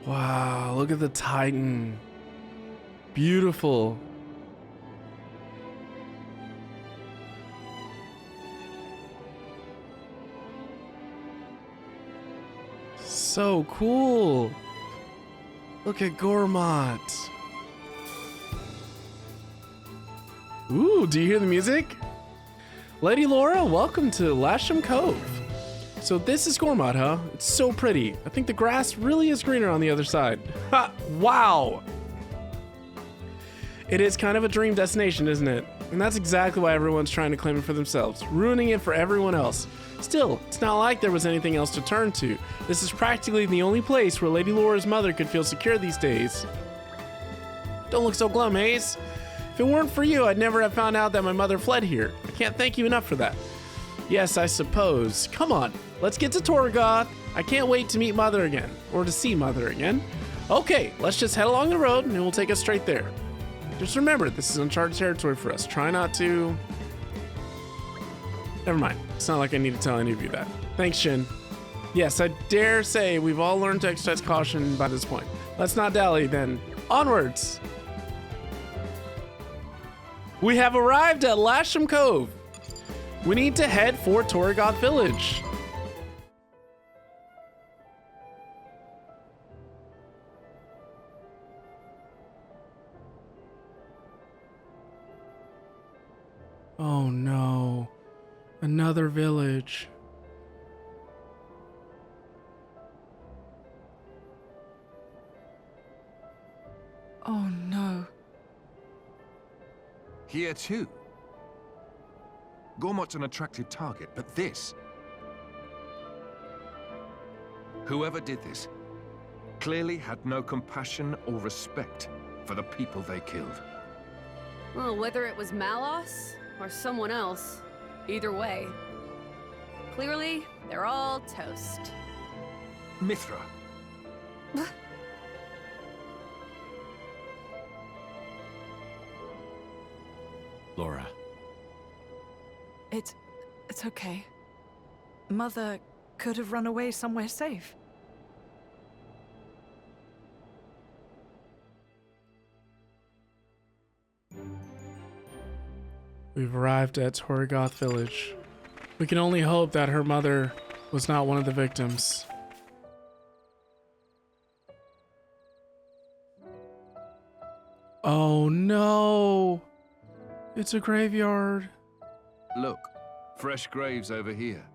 Wow, look at the Titan. Beautiful. So cool. Look at Gormott. Ooh, do you hear the music? Lady Lora, welcome to Lasham Cove. So this is Gormott, huh? It's so pretty. I think the grass really is greener on the other side. Ha! Wow! It is kind of a dream destination, isn't it? And that's exactly why everyone's trying to claim it for themselves, ruining it for everyone else. Still, it's not like there was anything else to turn to. This is practically the only place where Lady Lora's mother could feel secure these days. Don't look so glum, Haze. If it weren't for you, I'd never have found out that my mother fled here. I can't thank you enough for that. Yes, I suppose. Come on, let's get to Torigoth. I can't wait to meet Mother again, or to see Mother again. Okay, let's just head along the road and it will take us straight there. Just remember, this is uncharted territory for us. Try not to... Never mind. It's not like I need to tell any of you that. Thanks, Shin. Yes, I dare say we've all learned to exercise caution by this point. Let's not dally, then. Onwards! We have arrived at Lasham Cove. We need to head for Torigoth Village. Oh no, another village. Oh no. Here too. Gormott's an attractive target, but this... Whoever did this clearly had no compassion or respect for the people they killed. Well, whether it was Malos or someone else, either way. Clearly, they're all toast. Mythra. Lora. It's okay. Mother could have run away somewhere safe. We've arrived at Torigoth Village. We can only hope that her mother was not one of the victims. Oh no! It's a graveyard. Look, fresh graves over here.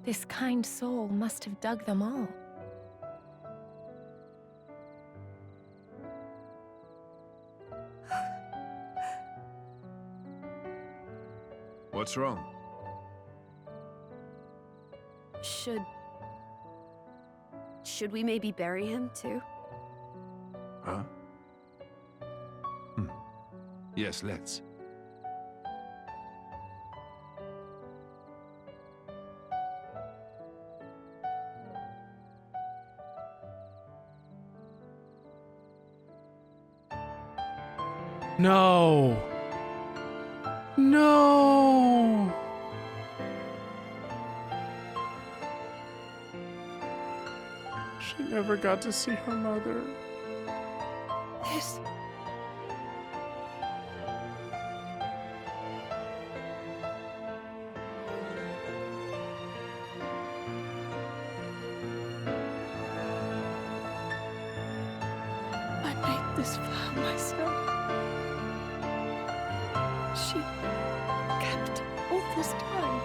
This kind soul must have dug them all. What's wrong? Should we maybe bury him too? Huh? Yes, let's. No! No! She never got to see her mother. This... I made this vow myself. She kept all this time.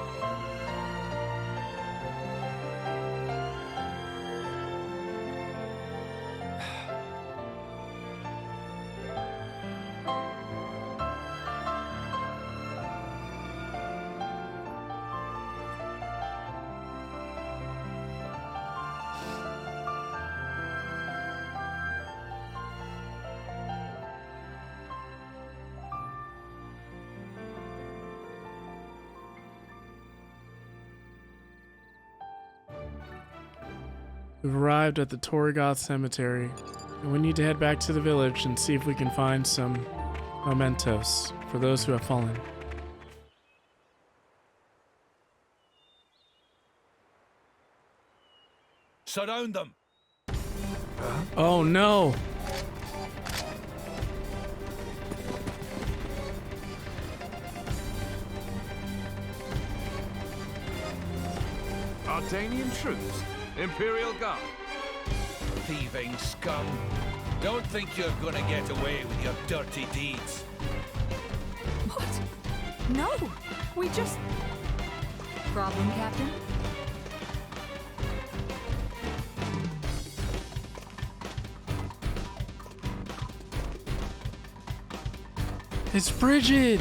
We've arrived at the Torigoth Cemetery, and we need to head back to the village and see if we can find some mementos for those who have fallen. Surround them. Oh no. Ardanian troops? Imperial Guard? Thieving scum. Don't think you're gonna get away with your dirty deeds. What? No! We just... Problem, Captain? It's Brighid.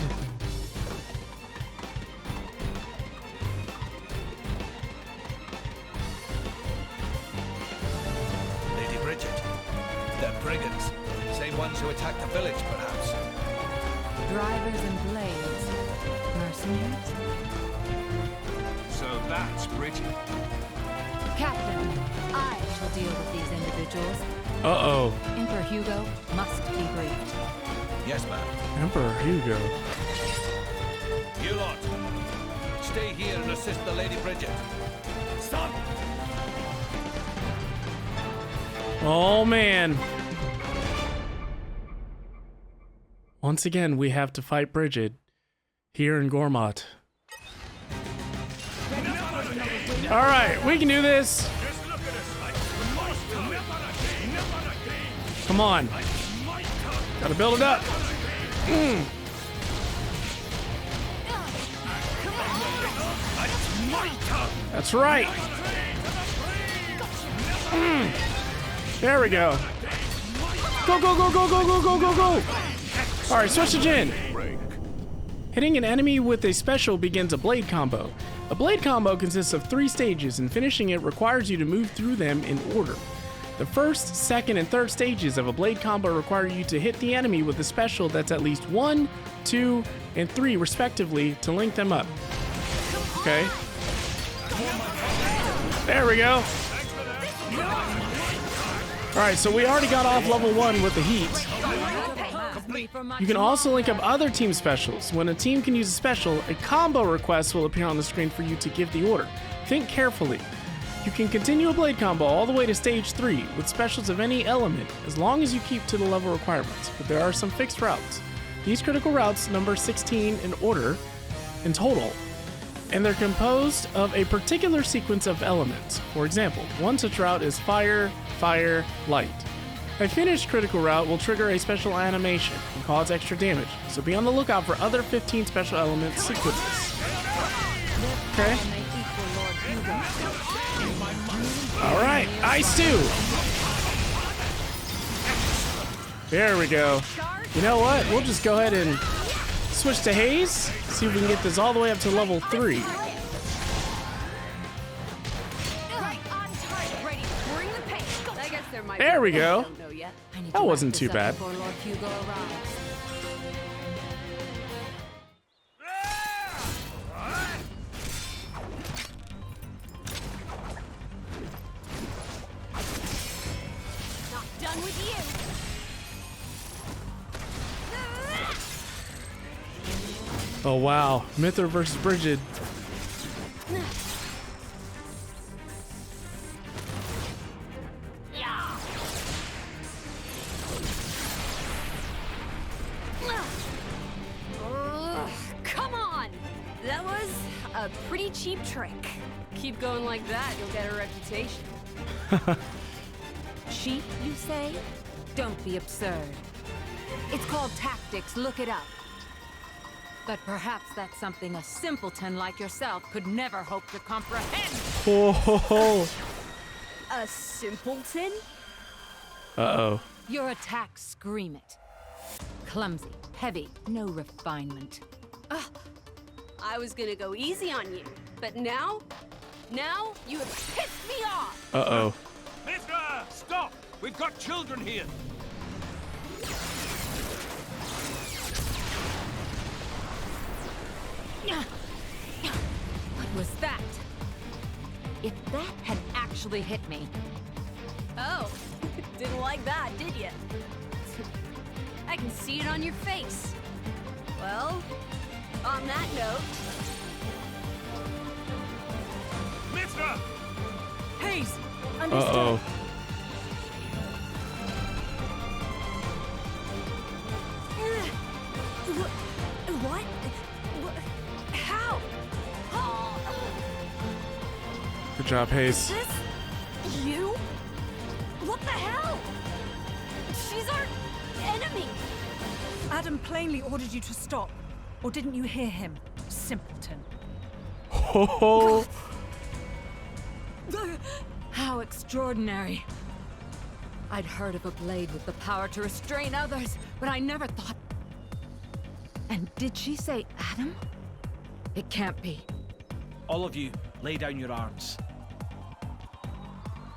Lady Brighid. They're brigands. Same ones who attacked the village, perhaps. Drivers and blades. Mercenaries? So that's Brighid. Captain, I shall deal with these individuals. Uh-oh. Emperor Hugo must be briefed. Yes, ma'am. Emperor Hugo. You lot. Stay here and assist the Lady Brighid. Son! Oh man. Once again, we have to fight Brighid here in Gormott. All right, we can do this. Come on. Gotta build it up. That's right. There we go. Go, go, go, go, go, go, go, go, go. All right, switch to Jin. Hitting an enemy with a special begins a blade combo. A blade combo consists of 3 stages, and finishing it requires you to move through them in order. The first, second, and third stages of a blade combo require you to hit the enemy with a special that's at least 1, 2, and 3 respectively to link them up. Okay. There we go. Alright, so we already got off level 1 with the heat. You can also link up other team specials. When a team can use a special, a combo request will appear on the screen for you to give the order. Think carefully. You can continue a blade combo all the way to stage 3 with specials of any element as long as you keep to the level requirements, but there are some fixed routes. These critical routes number 16 in order in total, and they're composed of a particular sequence of elements. For example, one such route is fire, fire, light. A finished critical route will trigger a special animation and cause extra damage, so be on the lookout for other 15 special element sequences. Okay. Alright, Ice 2! There we go. You know what? We'll just go ahead and switch to Haze, see if we can get this all the way up to level 3. There we go. That wasn't too bad. Done with you. Oh wow, Mythra versus Brighid. Come on! That was a pretty cheap trick. Keep going like that, you'll get a reputation. Cheap, you say? Don't be absurd. It's called tactics, look it up. But perhaps that's something a simpleton like yourself could never hope to comprehend. Oh, ho, ho. A simpleton? Uh-oh. Your attacks scream it. Clumsy, heavy, no refinement. I was gonna go easy on you, but now you have pissed me off! Uh-oh. Mythra! Stop! We've got children here! What was that? If that had actually hit me. Oh, didn't like that, did you? I can see it on your face. Well, on that note... Mythra! Haze, Understood. Uh-oh. What? How? Good job, Haze. This? You? What the hell? She's our enemy. Addam plainly ordered you to stop. Or didn't you hear him? Simpleton. Oh, How extraordinary. I'd heard of a blade with the power to restrain others, but I never thought... And did she say Addam? It can't be. All of you, lay down your arms.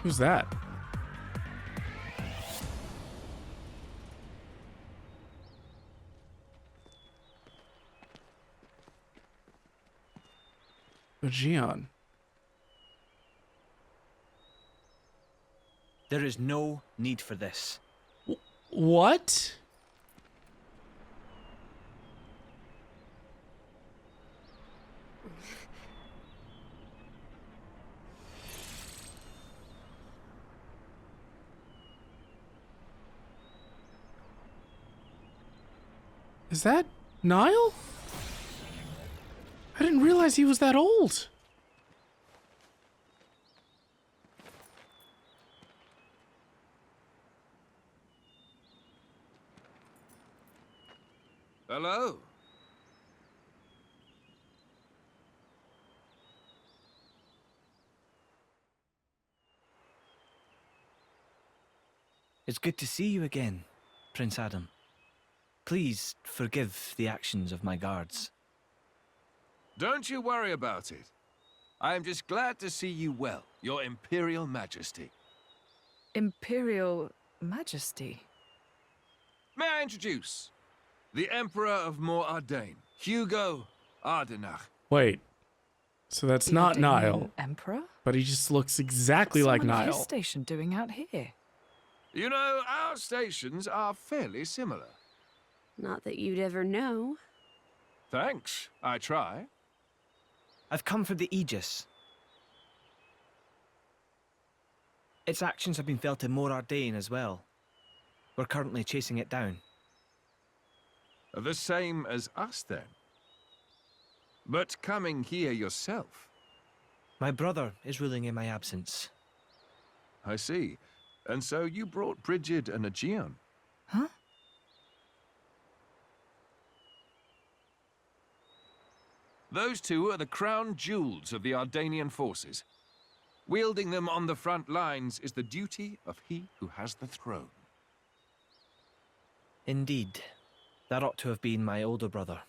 who's that? Aegaeon. There is no need for this. What? Is that Niall? I didn't realize he was that old. Hello? It's good to see you again, Prince Addam. Please forgive the actions of my guards. Don't you worry about it. I am just glad to see you well, Your Imperial Majesty. Imperial Majesty? May I introduce the Emperor of Mor Ardain, Hugo Ardenach. Wait. So that's The not Ardanian Niall, Emperor? but he just looks exactly like Someone of Niall. his station doing out here? You know, our stations are fairly similar. Not that you'd ever know. Thanks, I try. I've come for the Aegis. Its actions have been felt in Mor Ardain as well. We're currently chasing it down. The same as us, then. But coming here yourself. My brother is ruling in my absence. I see. And so you brought Brighid and Aegaeon. Huh? Those two are the crown jewels of the Ardanian forces. Wielding them on the front lines is the duty of he who has the throne. Indeed. That ought to have been my older brother.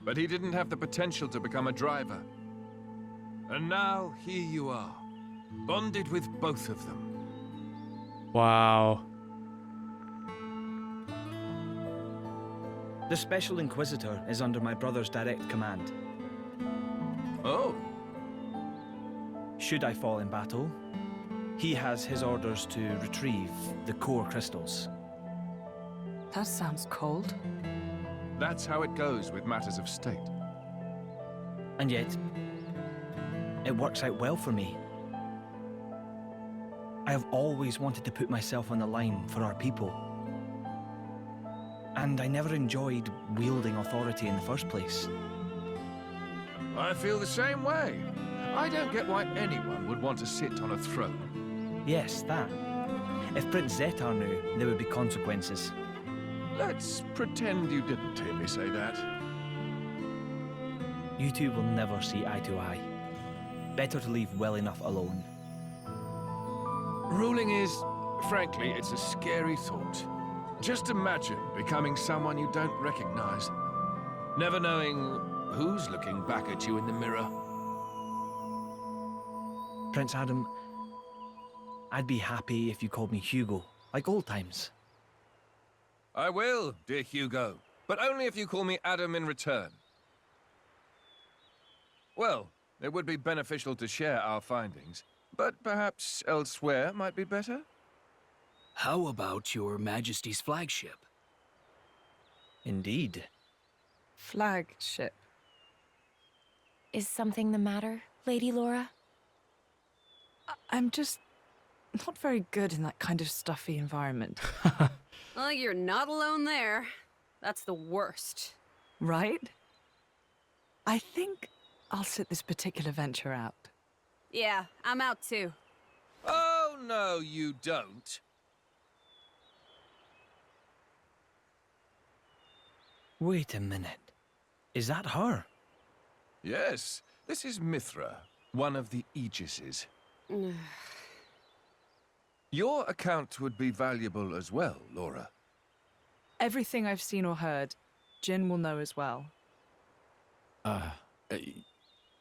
But he didn't have the potential to become a driver. And now, here you are, bonded with both of them. Wow. The Special Inquisitor is under my brother's direct command. Oh, Should I fall in battle, he has his orders to retrieve the core crystals. That sounds cold. that's how it goes with matters of state. And yet, it works out well for me. I have always wanted to put myself on the line for our people. And I never enjoyed wielding authority in the first place. I feel the same way. I don't get why anyone would want to sit on a throne. Yes, that. If Prince Zetar knew, there would be consequences. Let's pretend you didn't hear me say that. You two will never see eye to eye. Better to leave well enough alone. Ruling is, frankly, it's a scary thought. Just imagine becoming someone you don't recognize. Never knowing who's looking back at you in the mirror. Prince Addam, I'd be happy if you called me Hugo, like old times. I will, dear Hugo, but only if you call me Addam in return. Well, it would be beneficial to share our findings, but perhaps elsewhere might be better? How about your Majesty's flagship? Indeed. Flagship. Is something the matter, Lady Lora? I'm just not very good in that kind of stuffy environment. Well, you're not alone there. That's the worst. Right? I think I'll sit this particular venture out. Yeah, I'm out too. Oh, no, you don't. Wait a minute. Is that her? Yes, this is Mythra, one of the Aegises. Your account would be valuable as well, Lora. Everything I've seen or heard, Jin will know as well.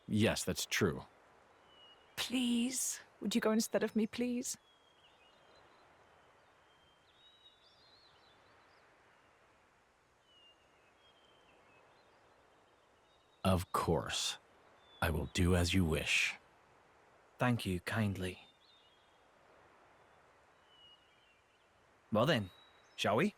Yes, that's true. Please? Would you go instead of me, please? Of course. I will do as you wish. Thank you kindly. Well then, shall we?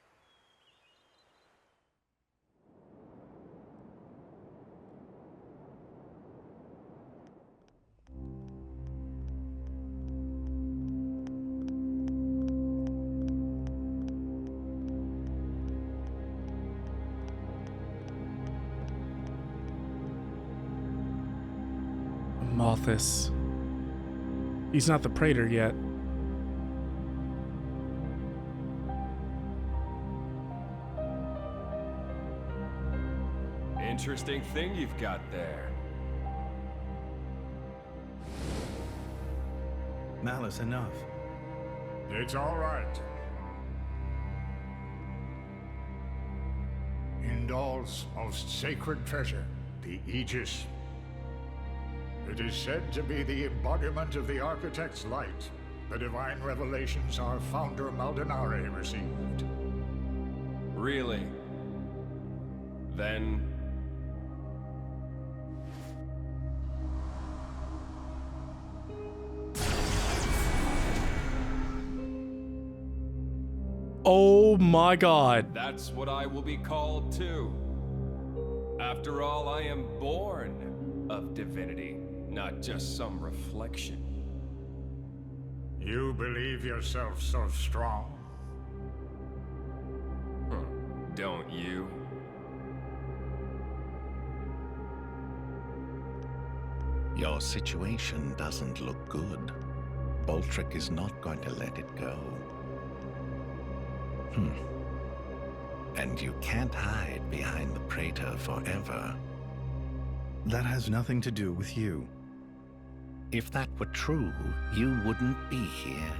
Malthus. He's not the Praetor yet. Interesting thing you've got there. Malos, enough. It's all right. Indol's most sacred treasure, the Aegis. It is said to be the embodiment of the Architect's light, the divine revelations our founder Maldonare received. Really? Then... Oh my god. That's what I will be called too. After all, I am born of divinity, not just some reflection. You believe yourself so strong? Don't you? Your situation doesn't look good. Boltrick is not going to let it go. And you can't hide behind the Praetor forever. That has nothing to do with you. If that were true, you wouldn't be here.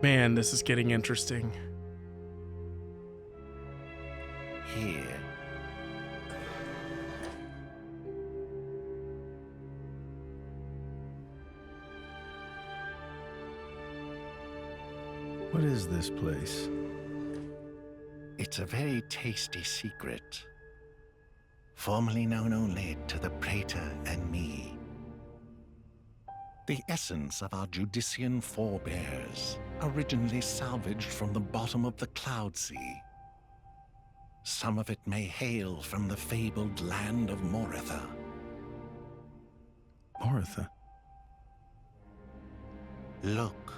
Man, this is getting interesting. Here. What is this place? It's a very tasty secret. Formerly known only to the Praetor and me. The essence of our Judician forebears, originally salvaged from the bottom of the Cloud Sea. Some of it may hail from the fabled land of Moritha. Moritha? Look.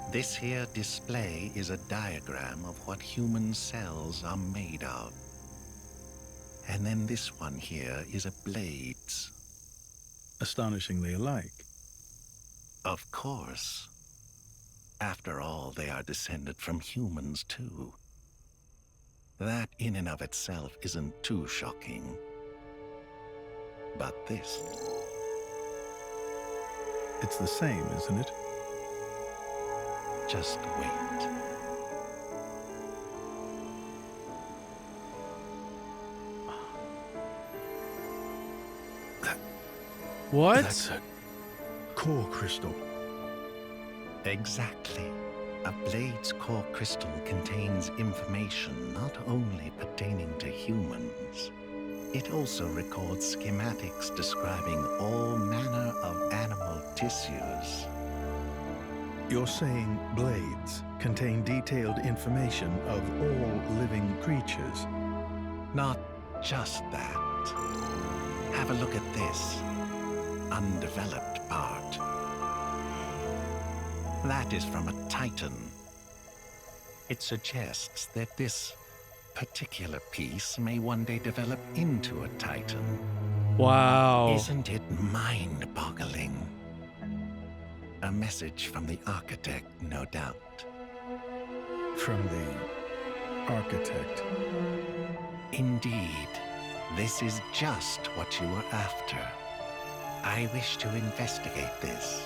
This here display is a diagram of what human cells are made of. And then this one here is a blade's. Astonishingly alike. Of course. After all, they are descended from humans, too. That in and of itself isn't too shocking. But this... It's the same, isn't it? Just wait. What? That's a core crystal. Exactly. A blade's core crystal contains information not only pertaining to humans, it also records schematics describing all manner of animal tissues. You're saying blades? contain detailed information of all living creatures. Not just that. Have a look at this undeveloped part. That is from a Titan. It suggests that this particular piece may one day develop into a Titan. Wow. Isn't it mind-boggling? A message from the Architect, no doubt. From the Architect? Indeed. This is just what you were after. I wish to investigate this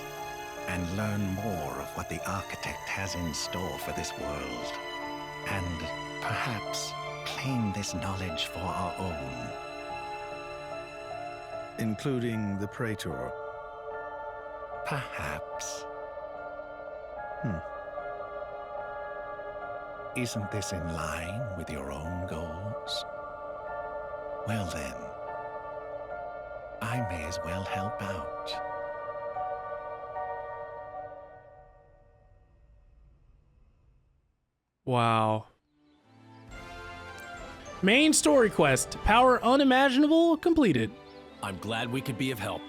and learn more of what the Architect has in store for this world. And perhaps claim this knowledge for our own. Including the Praetor? Perhaps. Isn't this in line with your own goals? Well then, I may as well help out. Wow. Main story quest, power unimaginable, completed. I'm glad we could be of help.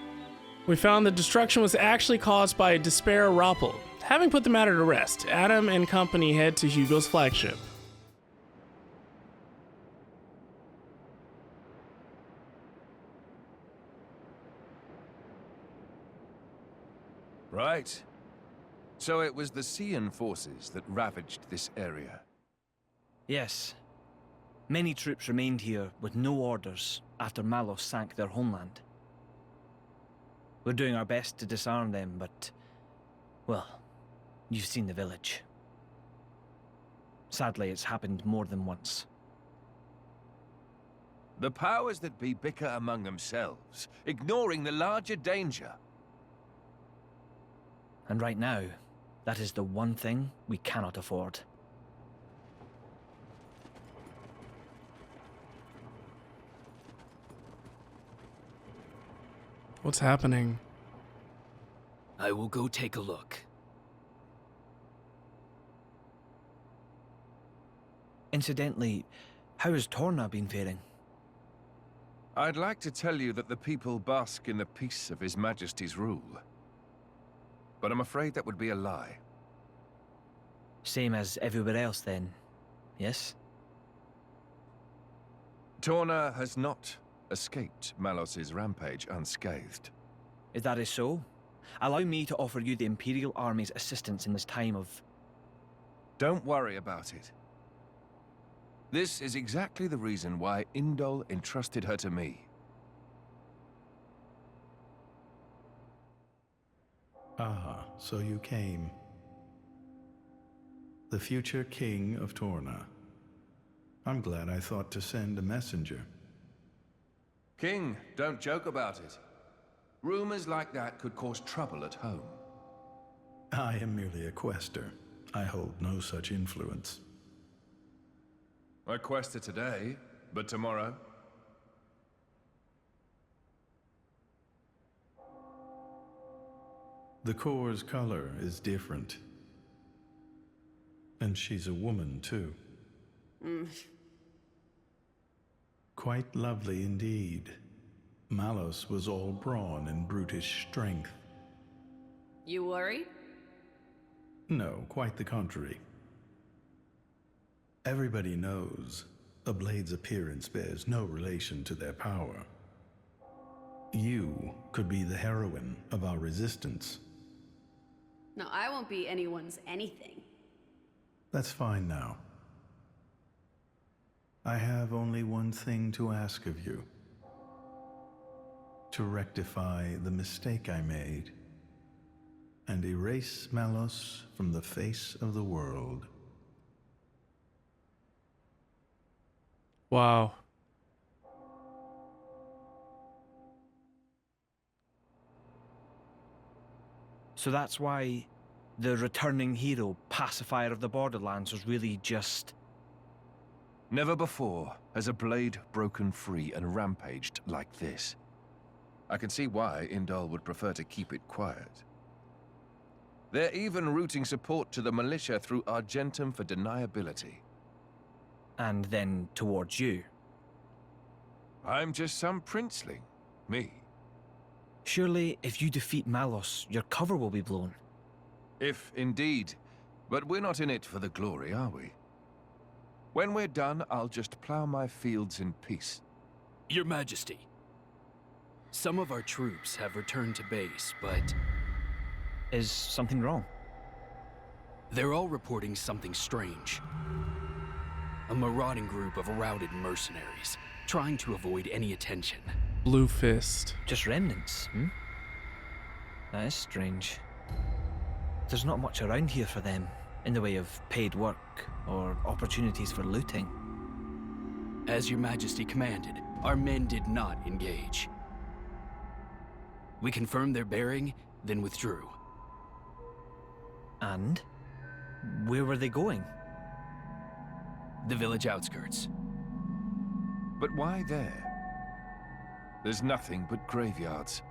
We found the destruction was actually caused by Dispare Ropl. Having put the matter to rest, Addam and company head to Hugo's flagship. Right. So it was the Siren forces that ravaged this area. Yes. Many troops remained here with no orders after Malos sank their homeland. We're doing our best to disarm them, but... well, you've seen the village. Sadly, it's happened more than once. The powers that be bicker among themselves, ignoring the larger danger. And right now, that is the one thing we cannot afford. What's happening? I will go take a look. Incidentally, how has Torna been faring? I'd like to tell you that the people bask in the peace of His Majesty's rule. But I'm afraid that would be a lie. Same as everywhere else then, yes? Torna has not escaped Malos' rampage unscathed. If that is so, allow me to offer you the Imperial Army's assistance in this time of... Don't worry about it. This is exactly the reason why Indol entrusted her to me. Ah, so you came. The future king of Torna. I'm glad I thought to send a messenger. King, don't joke about it. Rumors like that could cause trouble at home. I am merely a quester. I hold no such influence. I quested today, but tomorrow? The core's color is different. And she's a woman, too. Quite lovely indeed. Malos was all brawn and brutish strength. You worry? No, quite the contrary. Everybody knows a blade's appearance bears no relation to their power. You could be the heroine of our resistance. No, I won't be anyone's anything. That's fine now. I have only one thing to ask of you. To rectify the mistake I made and erase Malos from the face of the world. Wow. So that's why the returning hero, pacifier of the Borderlands, was really just... Never before has a blade broken free and rampaged like this. I can see why Indol would prefer to keep it quiet. They're even routing support to the militia through Argentum for deniability. And then towards you. I'm just some princeling. Me. Surely, if you defeat Malos, your cover will be blown. If indeed. But we're not in it for the glory, are we? When we're done, I'll just plow my fields in peace. Your Majesty, some of our troops have returned to base, but... Is something wrong? They're all reporting something strange. A marauding group of routed mercenaries, trying to avoid any attention. Bluefist. Just remnants, hmm? That is strange. There's not much around here for them, in the way of paid work or opportunities for looting. As your Majesty commanded, our men did not engage. We confirmed their bearing, then withdrew. And? Where were they going? The village outskirts. But why there? There's nothing but graveyards.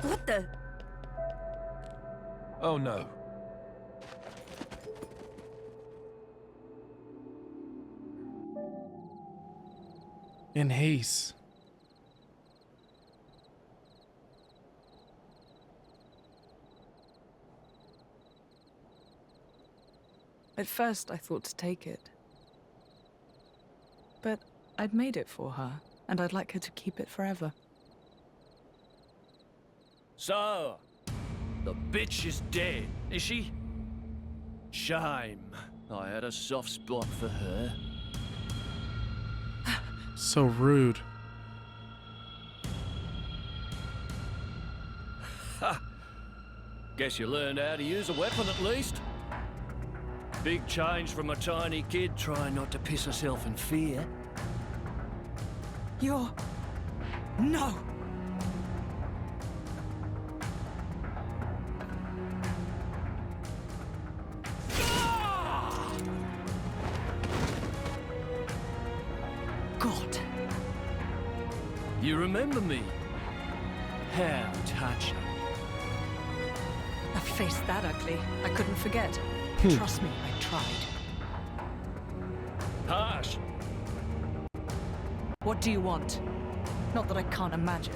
What the? Oh no. In Haze. At first, I thought to take it. But I'd made it for her, and I'd like her to keep it forever. So, the bitch is dead, is she? Shame. I had a soft spot for her. So rude. Ha! Guess you learned how to use a weapon at least. Big change from a tiny kid trying not to piss herself in fear. You're... No! God! You remember me? How touching. A face that ugly, I couldn't forget. Trust me, I tried. Harsh. What do you want? Not that I can't imagine.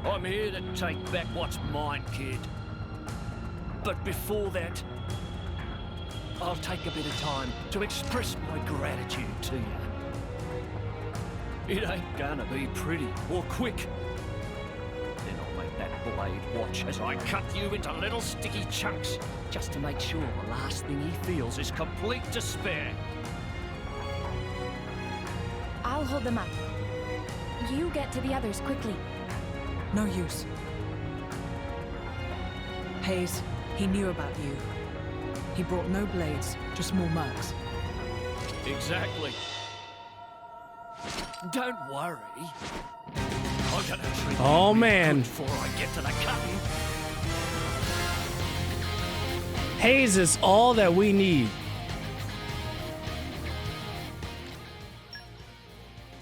I'm here to take back what's mine, kid. But before that, I'll take a bit of time to express my gratitude to you. It ain't gonna be pretty or quick. Then I'll make that blade watch as I cut you into little sticky chunks, just to make sure the last thing he feels is complete despair. I'll hold them up. You get to the others quickly. No use. Haze, he knew about you. He brought no blades, just more mercs. Exactly. Don't worry. I'm gonna treat Oh you man. before I get to the cutting. Haze is all that we need.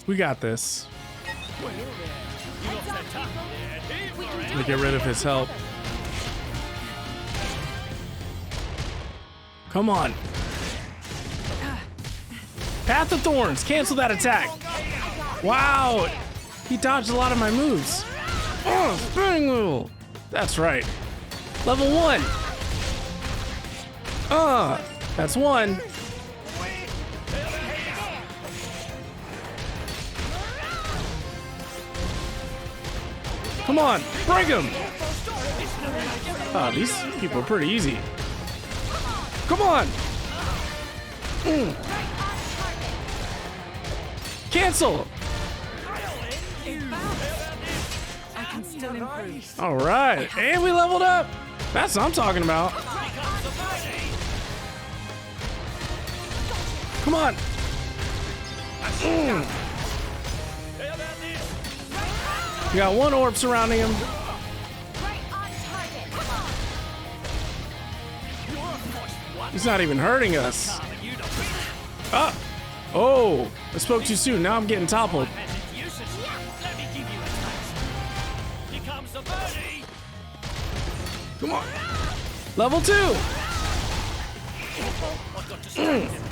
We got this. To get rid of his help. Come on. Path of Thorns. Cancel that attack. Wow. He dodged a lot of my moves. Oh, spinning wheel. That's right. Level 1. That's 1. Come on, break him! These people are pretty easy. Come on! Cancel! I can still improve. All right, and we leveled up. That's what I'm talking about. Come on. We got one orb surrounding him. He's not even hurting us. Oh, I spoke too soon. Now I'm getting toppled. Here comes the a birdie! Come on. Level 2! I've got to stay him.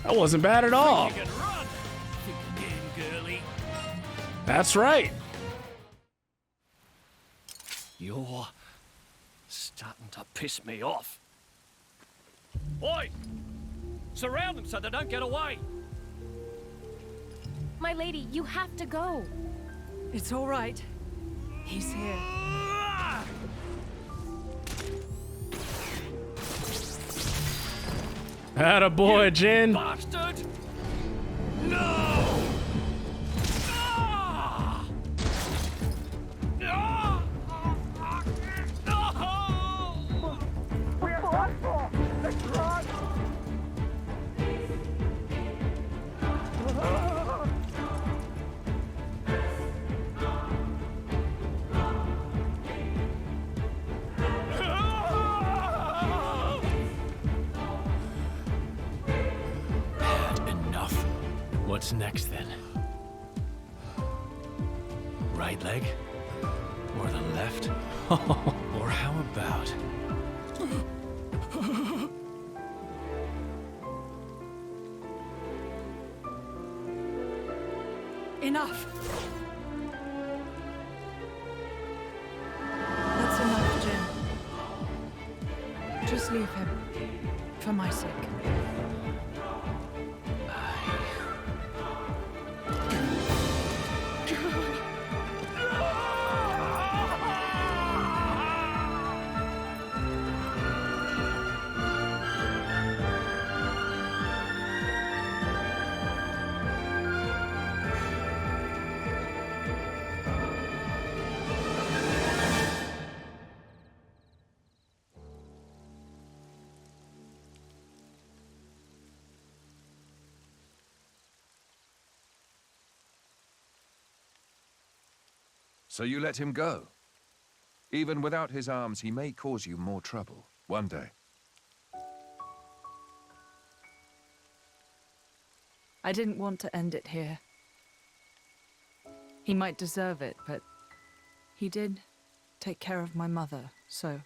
That wasn't bad at all. You can run. Think again, girly. That's right. You're starting to piss me off. Oi! Surround them so they don't get away. My lady, you have to go. It's all right. He's here. Atta boy, Jin. Bastard! No! Ah! Ah! No! We're done for! Let's run! What's next then? Right leg? Or the left? Or how about... Enough! That's enough, Jin. Just leave him. For my sake. So you let him go? Even without his arms, he may cause you more trouble, one day. I didn't want to end it here. He might deserve it, but he did take care of my mother, so...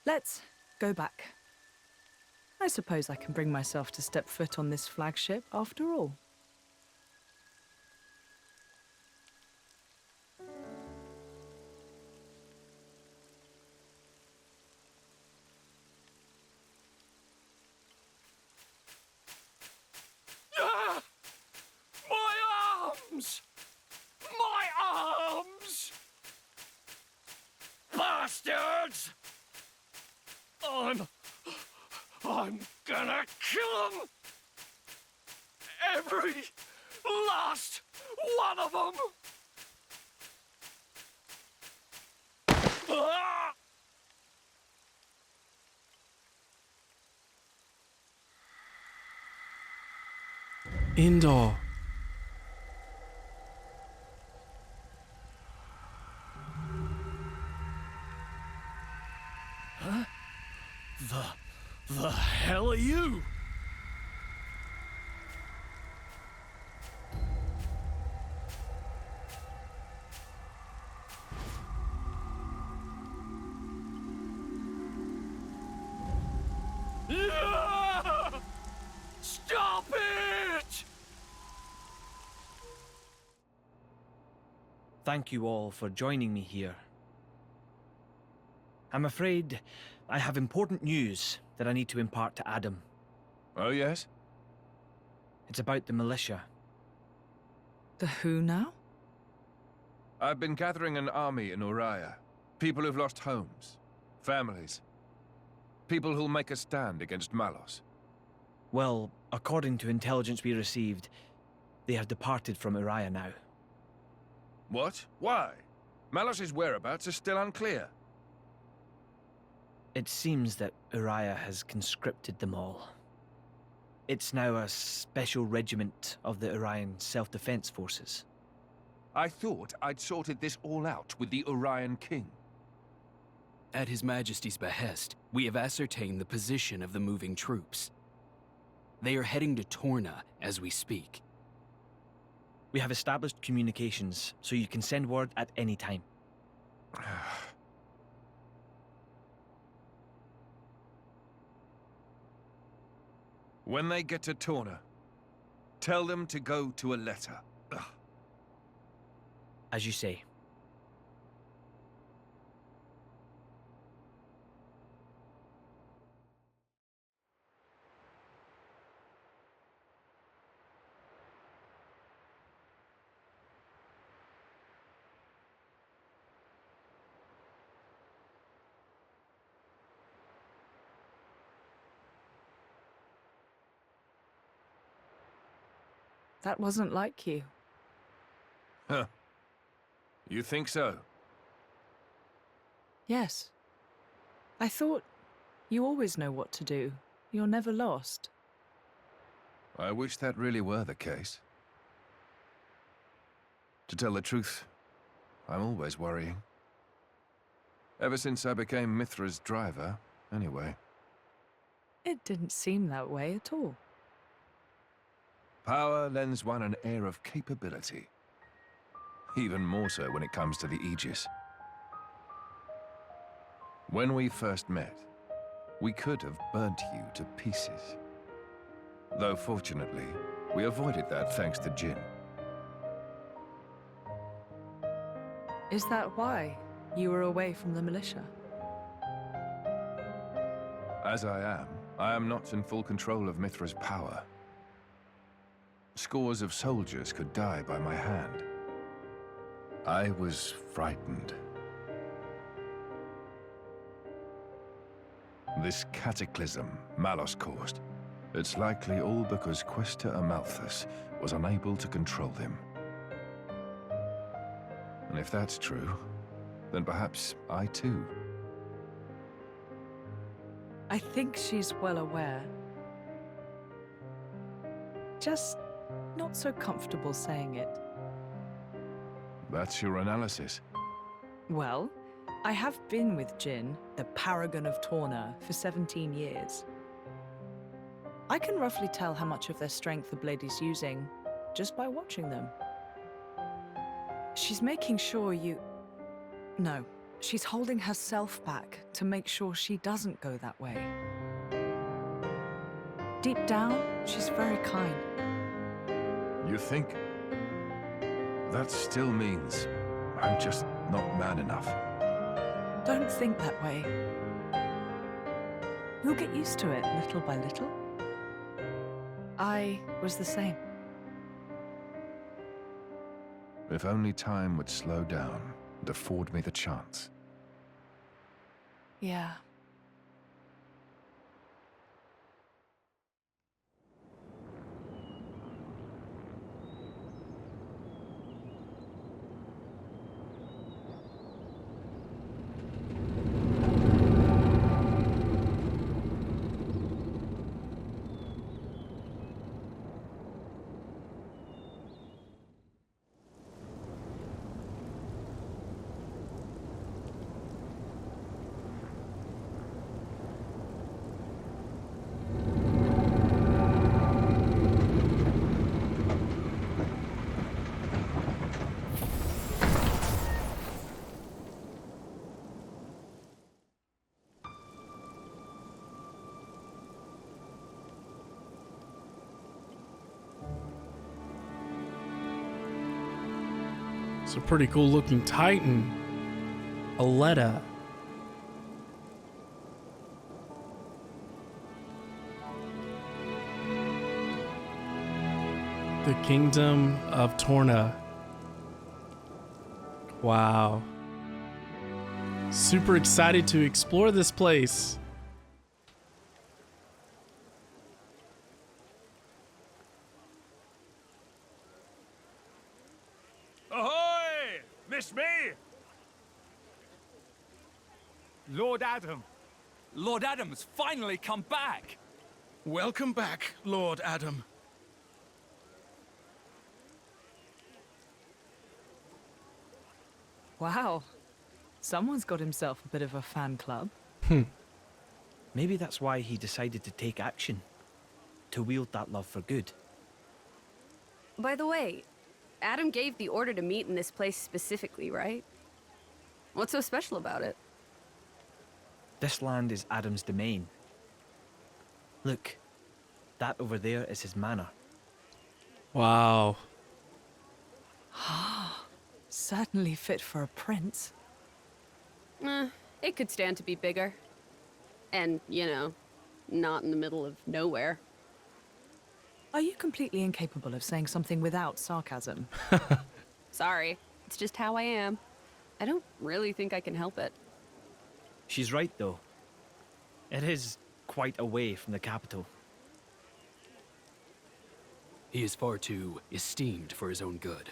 Let's go back. I suppose I can bring myself to step foot on this flagship after all. Ah! My arms! My arms! Bastards! I'm gonna kill them! Every last one of them! Ah! Indol. Huh? The hell are you? Stop it! Thank you all for joining me here. I'm afraid I have important news that I need to impart to Addam. Oh, yes? It's about the militia. The who now? I've been gathering an army in Uriah. People who've lost homes, families. People who'll make a stand against Malos. Well, according to intelligence we received, they have departed from Uriah now. What? Why? Malos' whereabouts are still unclear. It seems that Uriah has conscripted them all. It's now a special regiment of the Urian self-defense forces. I thought I'd sorted this all out with the Urian king. At His Majesty's behest, we have ascertained the position of the moving troops. They are heading to Torna as we speak. We have established communications, so you can send word at any time. When they get to Torna, tell them to go to a letter. Ugh. As you say. That wasn't like you. Huh. You think so? Yes. I thought you always know what to do. You're never lost. I wish that really were the case. To tell the truth, I'm always worrying. Ever since I became Mythra's driver, anyway. It didn't seem that way at all. Power lends one an air of capability. Even more so when it comes to the Aegis. When we first met, we could have burnt you to pieces. Though fortunately, we avoided that thanks to Jin. Is that why you were away from the militia? As I am not in full control of Mythra's power. Scores of soldiers could die by my hand. I was frightened. This cataclysm Malos caused, it's likely all because Questa Amalthus was unable to control him. And if that's true, then perhaps I too. I think she's well aware. Just not so comfortable saying it. That's your analysis. Well, I have been with Jin, the paragon of Torna, for 17 years. I can roughly tell how much of their strength the Blade is using just by watching them. She's making sure you... No, she's holding herself back to make sure she doesn't go that way. Deep down, she's very kind. You think? That still means I'm just not man enough. Don't think that way. You'll get used to it little by little. I was the same. If only time would slow down and afford me the chance. Yeah. It's a pretty cool looking Titan. Aletta. The Kingdom of Torna. Wow. Super excited to explore this place. Ahoy! Miss me? Lord Addam. Lord Addam's finally come back. Welcome back, Lord Addam. Wow. Someone's got himself a bit of a fan club. Maybe that's why he decided to take action. To wield that love for good. By the way, Addam gave the order to meet in this place specifically, right? What's so special about it? This land is Addam's domain. Look, that over there is his manor. Wow. Certainly fit for a prince. It could stand to be bigger. And, you know, not in the middle of nowhere. Are you completely incapable of saying something without sarcasm? Sorry, it's just how I am. I don't really think I can help it. She's right, though. It is quite away from the capital. He is far too esteemed for his own good.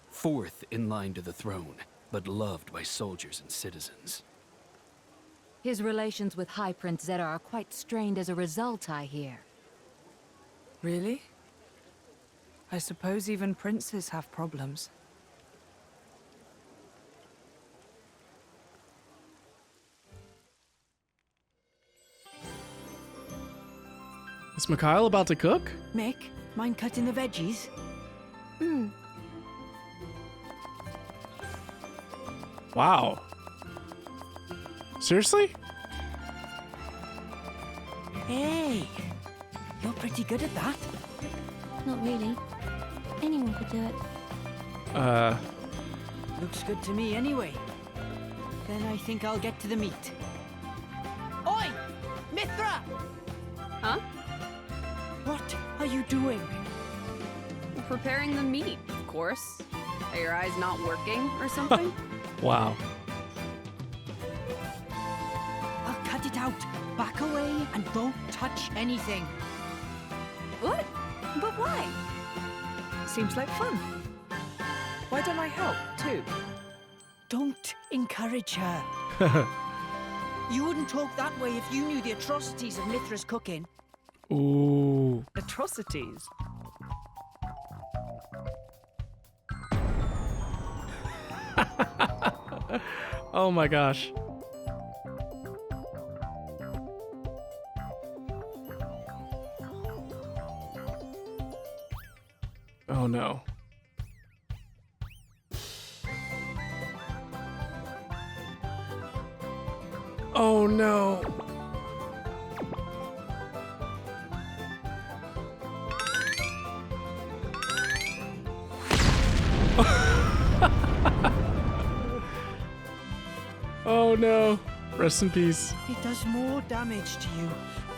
Fourth in line to the throne, but loved by soldiers and citizens. His relations with High Prince Zeta are quite strained as a result, I hear. Really? I suppose even princes have problems. Is Mikhail about to cook? Mick, mind cutting the veggies? Wow. Seriously? Hey, you're pretty good at that. Not really. Anyone could do it. Looks good to me anyway. Then I think I'll get to the meat. Oi! Mythra! Huh? What are you doing? Preparing the meat, of course. Are your eyes not working or something? Wow. I'll cut it out. Back away and don't touch anything. What? But why? Seems like fun. Why don't I help, too? Don't encourage her. You wouldn't talk that way if you knew the atrocities of Mythra's cooking. Ooh. Atrocities? Oh my gosh. Oh no. Oh no. Oh no. Rest in peace. It does more damage to you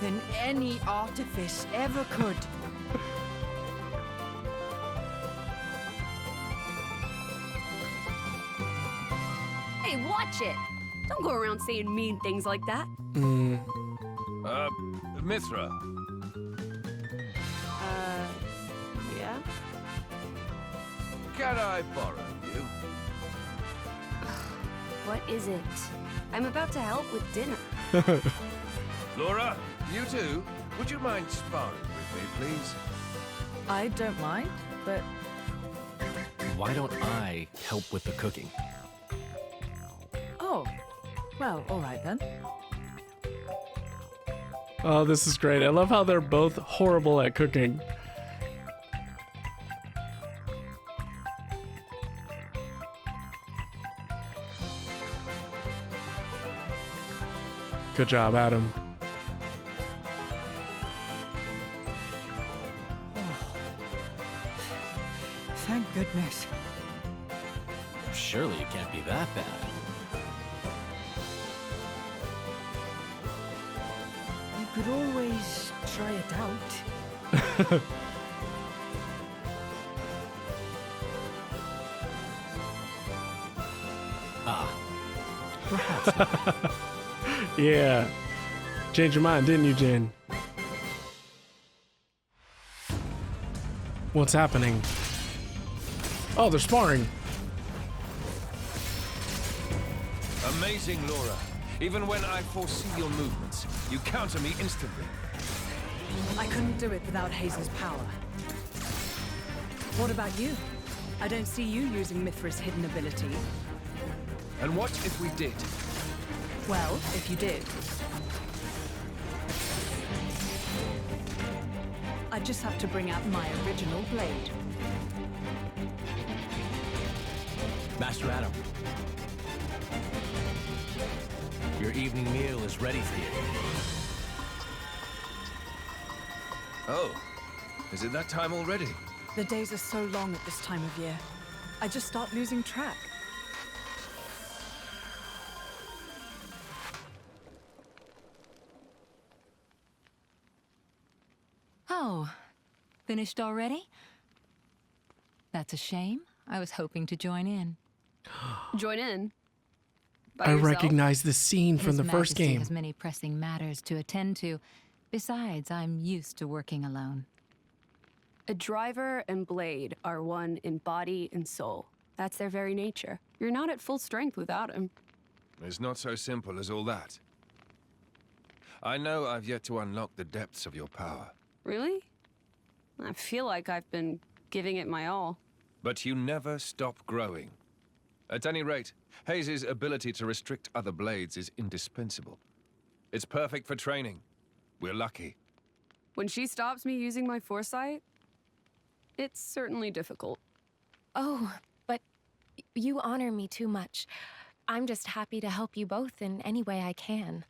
than any artifice ever could. Hey, watch it! Don't go around saying mean things like that. Mythra. Yeah? Can I borrow you? What is it? I'm about to help with dinner. Lora, you too? Would you mind sparring with me, please? I don't mind, but... Why don't I help with the cooking? Oh, well, all right then. Oh, this is great. I love how they're both horrible at cooking. Good job, Addam. Thank goodness. Surely it can't be that bad. You could always try it out. Perhaps. Yeah. Changed your mind, didn't you, Jen? What's happening? Oh, they're sparring. Amazing, Lora. Even when I foresee your movements, you counter me instantly. I couldn't do it without Haze's power. What about you? I don't see you using Mythra's hidden ability. And what if we did? Well, if you did. I just have to bring out my original blade. Master Addam. Your evening meal is ready for you. Oh, is it that time already? The days are so long at this time of year. I just start losing track. Oh, finished already? That's a shame. I was hoping to join in. Join in? By I yourself? recognize the scene from His the first Majesty game. has many pressing matters to attend to. Besides, I'm used to working alone. A driver and blade are one in body and soul. That's their very nature. You're not at full strength without him. It's not so simple as all that. I know I've yet to unlock the depths of your power. Really? I feel like I've been giving it my all. But you never stop growing. At any rate, Haze's ability to restrict other blades is indispensable. It's perfect for training. We're lucky. When she stops me using my foresight, it's certainly difficult. Oh, but you honor me too much. I'm just happy to help you both in any way I can.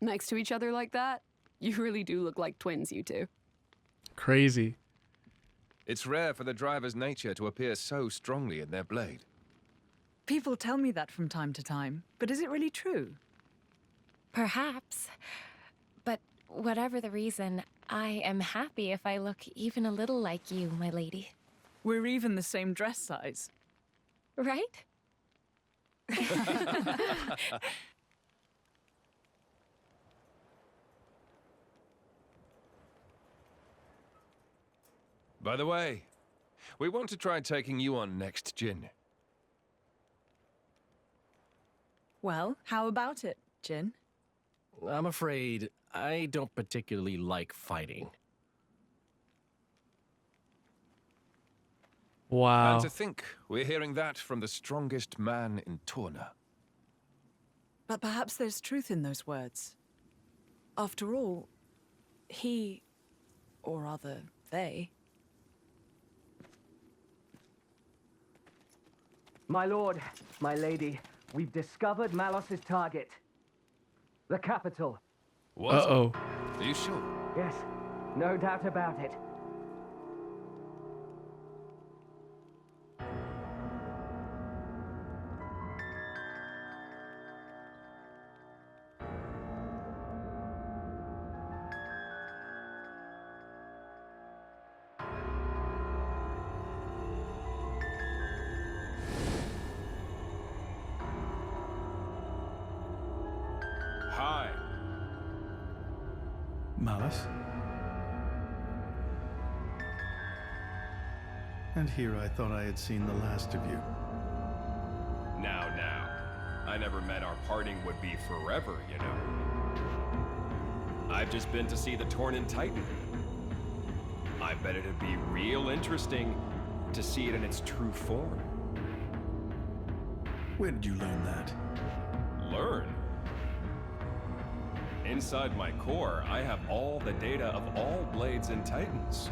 Next to each other like that, you really do look like twins, you two. Crazy. It's rare for the driver's nature to appear so strongly in their blade. People tell me that from time to time, but is it really true? Perhaps. But whatever the reason, I am happy if I look even a little like you, my lady. We're even the same dress size. Right? By the way, we want to try taking you on next, Jin. Well, how about it, Jin? I'm afraid I don't particularly like fighting. Wow. And to think we're hearing that from the strongest man in Torna. But perhaps there's truth in those words. After all, he, or rather, they... My lord, my lady, we've discovered Malos' target. The capital. What? Uh-oh. Are you sure? Yes, no doubt about it. Hi. Malos? And here I thought I had seen the last of you. Now. I never meant our parting would be forever, you know. I've just been to see the Torn Titan. I bet it'd be real interesting to see it in its true form. Where did you learn that? Learn? Inside my core, I have all the data of all Blades and Titans.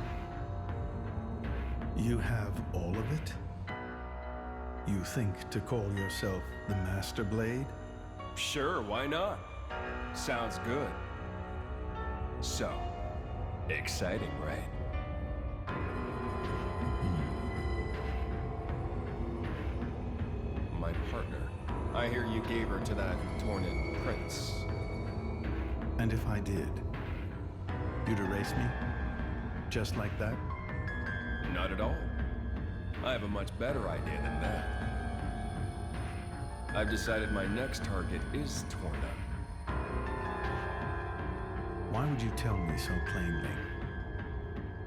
You have all of it? You think to call yourself the Master Blade? Sure, why not? Sounds good. So, exciting, right? My partner. I hear you gave her to that Torn prince. And if I did, you'd erase me? Just like that? Not at all. I have a much better idea than that. I've decided my next target is Torna. Why would you tell me so plainly?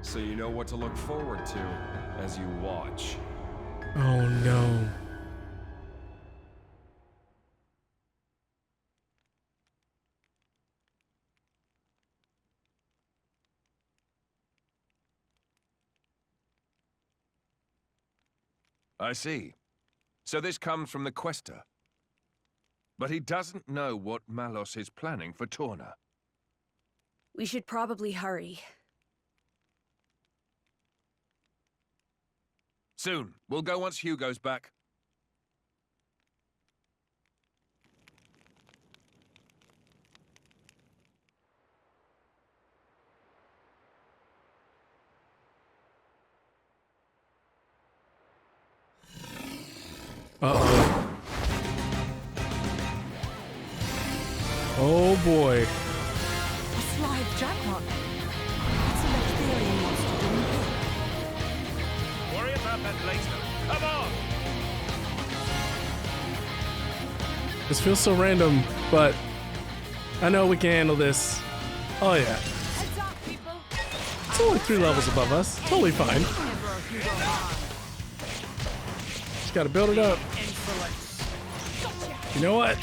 So you know what to look forward to as you watch. Oh no. I see. So this comes from the Quester. But he doesn't know what Malos is planning for Torna. We should probably hurry. Soon. We'll go once Hugo's back. Uh-oh. Oh boy. A Slithe Jagron. What's a Aegis wants to do? Worry about that later. Come on! This feels so random, but I know we can handle this. Oh yeah. It's only 3 levels above us. Totally fine. Just gotta build it up. You know what?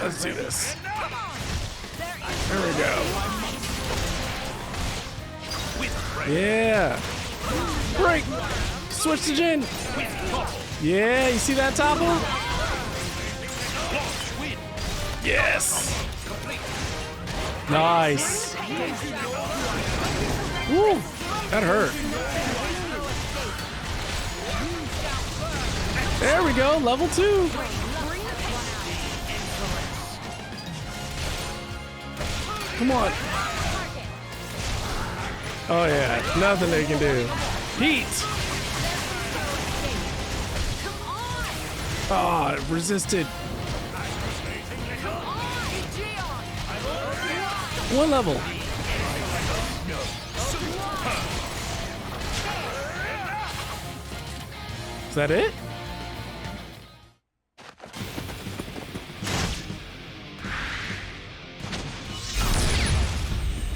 Let's do this. There we go. Yeah. Break. Switch to Jin. Yeah, you see that topple? Yes. Nice. Woo. That hurt. There we go. Level 2. Come on. Oh yeah, nothing they can do. Heat. Oh, it resisted. 1 level. Is that it?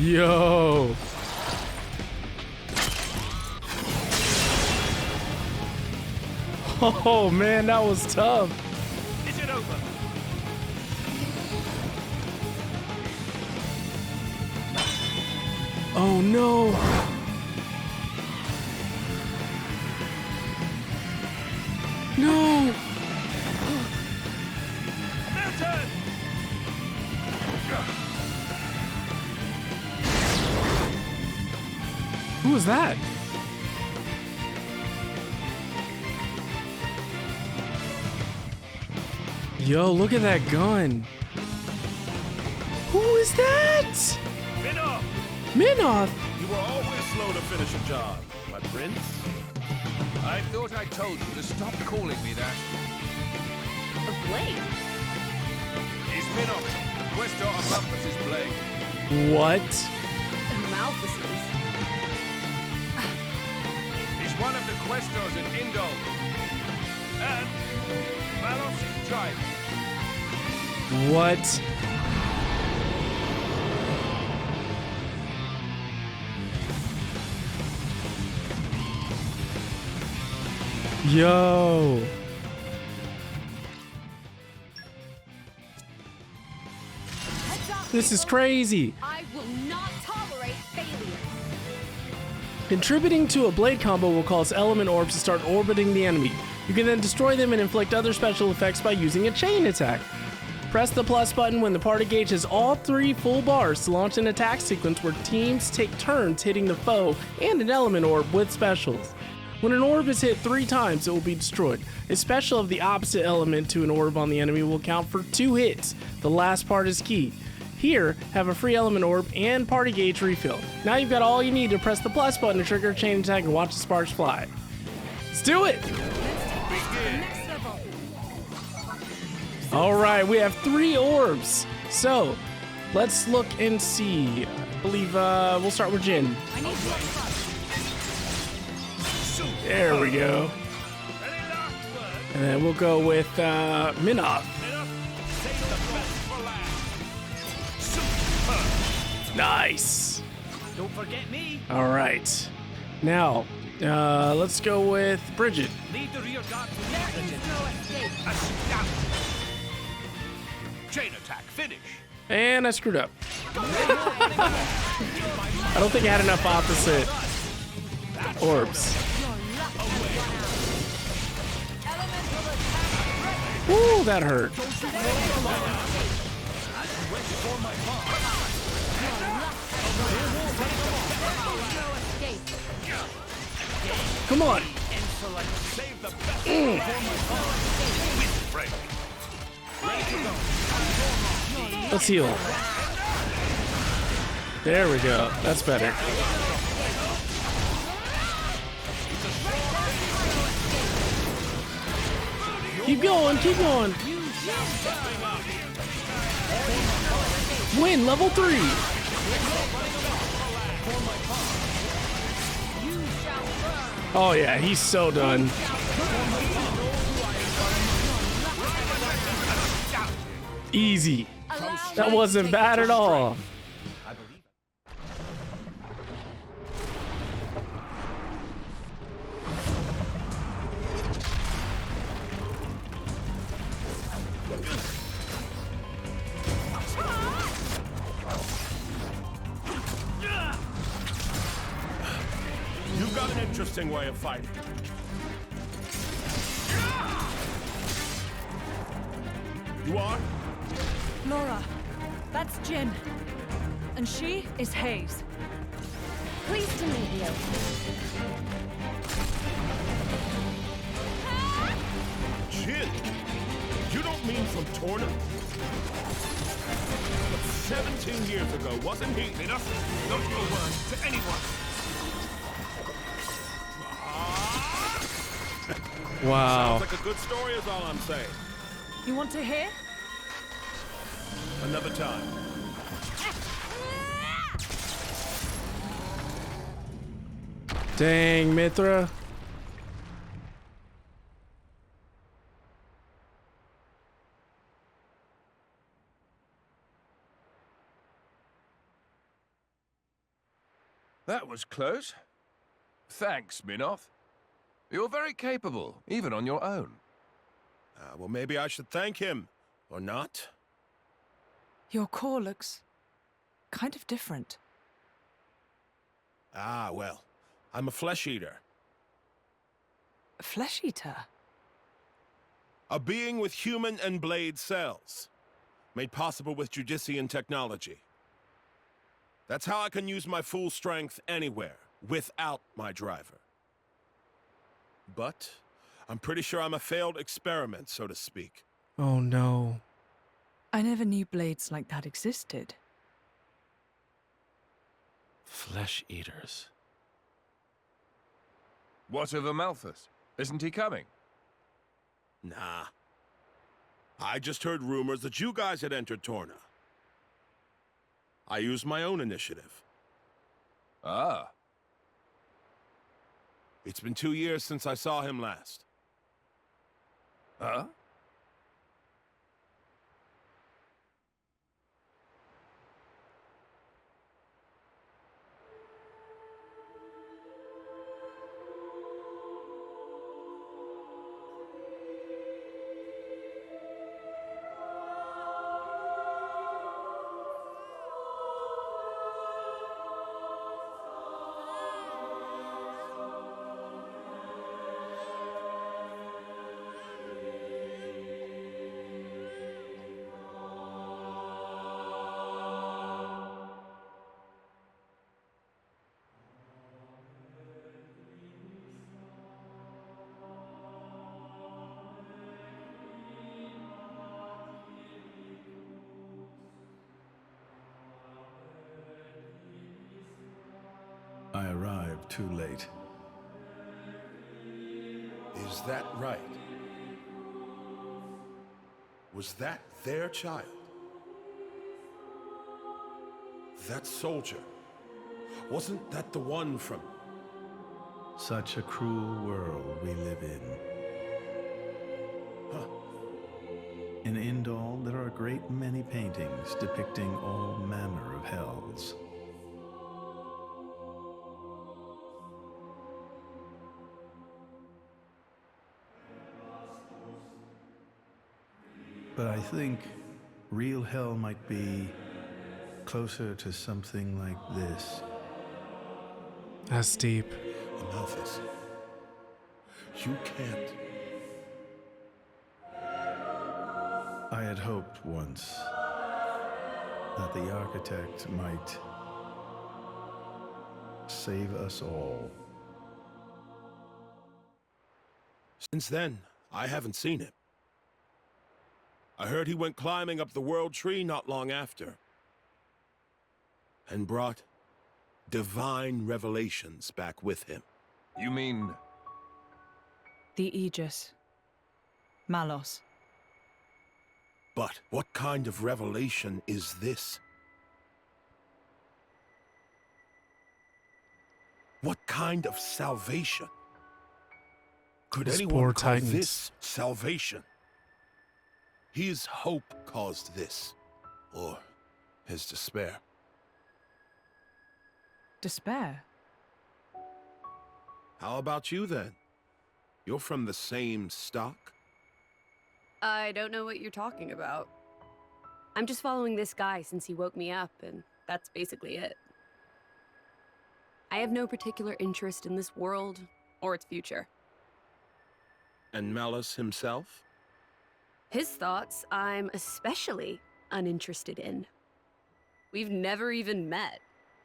Yo. Oh man, that was tough. Is it over? Oh no. No. Who was that? Yo, look at that gun. Who is that? Minoth! Minoth? You were always slow to finish a job, my prince. I thought I told you to stop calling me that. A blade? He's Minoth, Quester of Malphas's blade. What? Malphas's? He's one of the Questors in Indol. And Malos' tribe. What? Yo. This is crazy. I will not tolerate failure. Contributing to a blade combo will cause element orbs to start orbiting the enemy. You can then destroy them and inflict other special effects by using a chain attack. Press the plus button when the party gauge has all 3 full bars to launch an attack sequence where teams take turns hitting the foe and an element orb with specials. When an orb is hit 3 times, it will be destroyed. A special of the opposite element to an orb on the enemy will count for 2 hits. The last part is key. Here, have a free element orb and party gauge refill. Now you've got all you need to press the plus button to trigger a chain attack and watch the sparks fly. Let's do it! Alright, we have 3 orbs. So, let's look and see. I believe we'll start with Jin. There we go. And then we'll go with Minoth. Nice. Don't forget me. All right. Now, let's go with Brighid. Lead the rear guard to me. Chain attack, finish. And I screwed up. I don't think I had enough opposite orbs. Ooh, that hurt. Come on. Let's heal. There we go. That's better. Keep going, keep going. Win, level 3. Oh yeah, he's so done. Easy. That wasn't bad at all. You've got an interesting way of fighting. You are? Lora, that's Jin. And she is Haze. Pleased to meet you. Jin? You don't mean from Torna? But 17 years ago, wasn't he? Minoth, don't give a word to anyone. Wow. Sounds like a good story is all I'm saying. You want to hear? Another time. Dang, Mythra. That was close. Thanks, Minoth. You're very capable, even on your own. Well, maybe I should thank him, or not? Your core looks kind of different. Ah, well, I'm a flesh eater. A flesh eater? A being with human and blade cells, made possible with Judician technology. That's how I can use my full strength anywhere, without my driver. But I'm pretty sure I'm a failed experiment, so to speak. Oh no. I never knew blades like that existed. Flesh eaters. What of Amalthus? Isn't he coming? Nah. I just heard rumors that you guys had entered Torna. I used my own initiative. Ah. It's been 2 years since I saw him last. Huh? I arrived too late. Is that right? Was that their child? That soldier? Wasn't that the one from... Such a cruel world we live in. Huh. In Indol, there are a great many paintings depicting all manner of hells. But I think real hell might be closer to something like this. That's deep. Amalthus, you can't... I had hoped once that the architect might save us all. Since then, I haven't seen him. I heard he went climbing up the World Tree not long after, and brought divine revelations back with him. You mean... The Aegis. Malos. But what kind of revelation is this? What kind of salvation? Could Those anyone poor call Titans. this salvation? His hope caused this, or his despair. Despair? How about you then? You're from the same stock? I don't know what you're talking about. I'm just following this guy since he woke me up, and that's basically it. I have no particular interest in this world or its future. And Malos himself? His thoughts, I'm especially uninterested in. We've never even met.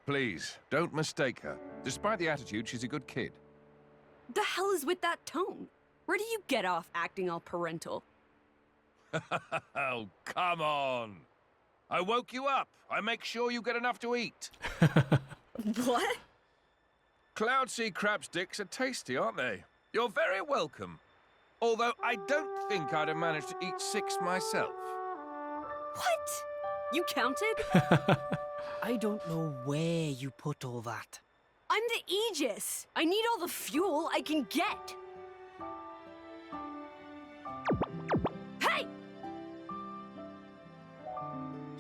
Please, don't mistake her. Despite the attitude, she's a good kid. The hell is with that tone? Where do you get off acting all parental? Oh, come on. I woke you up. I make sure you get enough to eat. What? Cloud sea crab sticks are tasty, aren't they? You're very welcome. Although I don't think I'd have managed to eat 6 myself. What? You counted? I don't know where you put all that. I'm the Aegis. I need all the fuel I can get. Hey!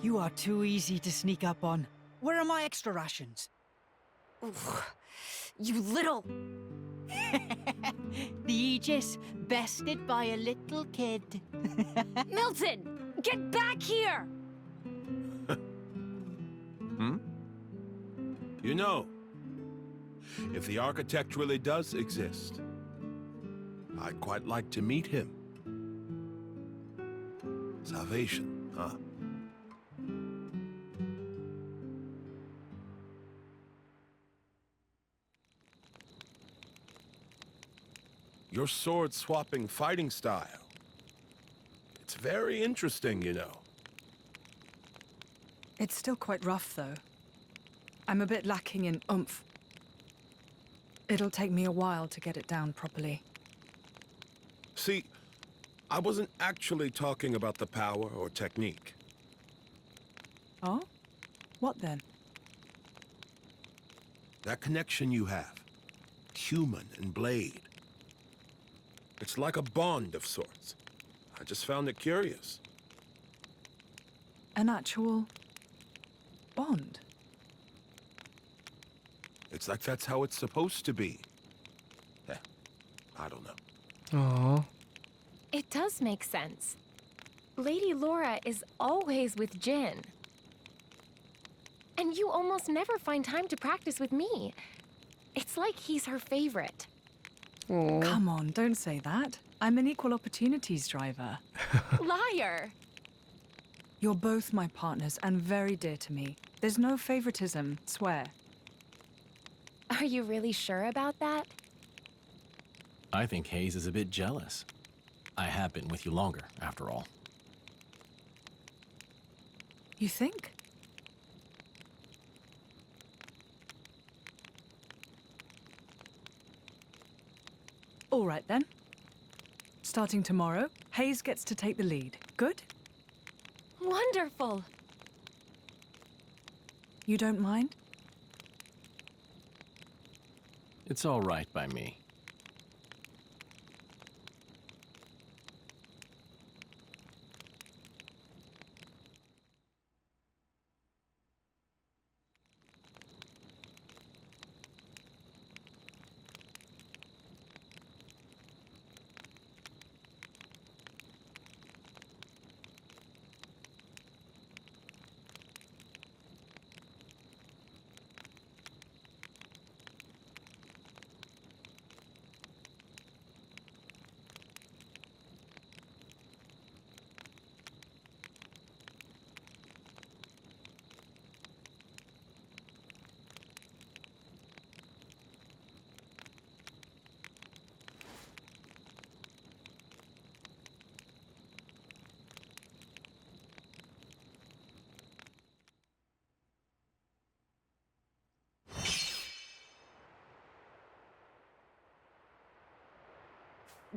You are too easy to sneak up on. Where are my extra rations? You little... The Aegis, bested by a little kid. Milton! Get back here! You know, if the architect really does exist, I'd quite like to meet him. Salvation, huh? Your sword-swapping fighting style. It's very interesting, you know. It's still quite rough, though. I'm a bit lacking in oomph. It'll take me a while to get it down properly. See, I wasn't actually talking about the power or technique. Oh? What then? That connection you have, human and blade. It's like a bond of sorts. I just found it curious. An actual... bond? It's like that's how it's supposed to be. Yeah, I don't know. Aww. It does make sense. Lady Lora is always with Jin. And you almost never find time to practice with me. It's like he's her favorite. Come on, don't say that. I'm an equal opportunities driver. Liar! You're both my partners and very dear to me. There's no favoritism, swear. Are you really sure about that? I think Haze is a bit jealous. I have been with you longer, after all. You think? All right then. Starting tomorrow, Haze gets to take the lead. Good? Wonderful! You don't mind? It's all right by me.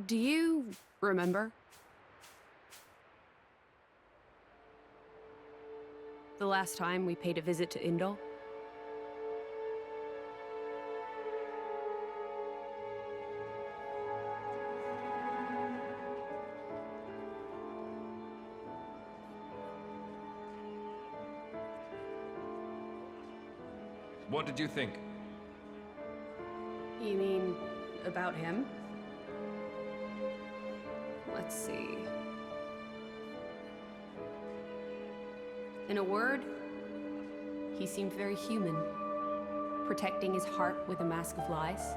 Do you remember? The last time we paid a visit to Indol? What did you think? You mean about him? Let's see. In a word, he seemed very human, protecting his heart with a mask of lies.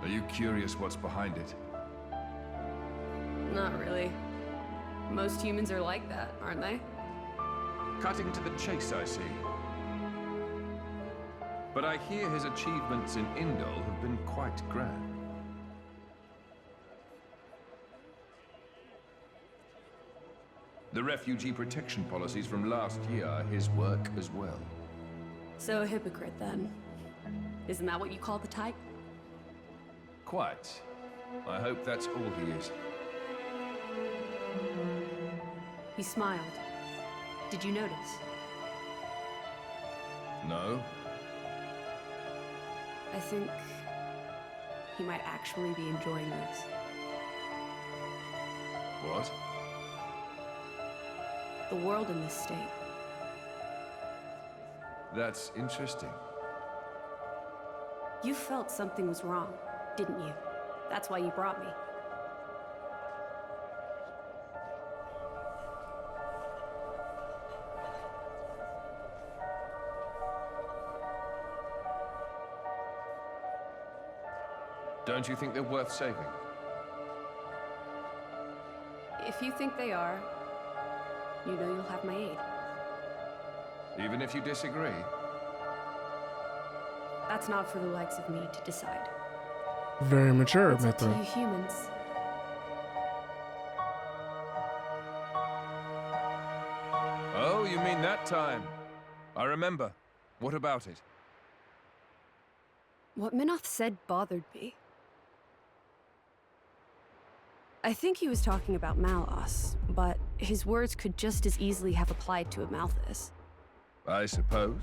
Are you curious what's behind it? Not really. Most humans are like that, aren't they? Cutting to the chase, I see. But I hear his achievements in Indol have been quite grand. The refugee protection policies from last year are his work as well. So a hypocrite, then. Isn't that what you call the type? Quite. I hope that's all he is. He smiled. Did you notice? No? I think he might actually be enjoying this. What? The world in this state. That's interesting. You felt something was wrong, didn't you? That's why you brought me. Don't you think they're worth saving? If you think they are, you know you'll have my aid. Even if you disagree? That's not for the likes of me to decide. Very mature, It's up to Mythra. you humans. Oh, you mean that time? I remember. What about it? What Minoth said bothered me. I think he was talking about Malos, but his words could just as easily have applied to Amalthus. I suppose.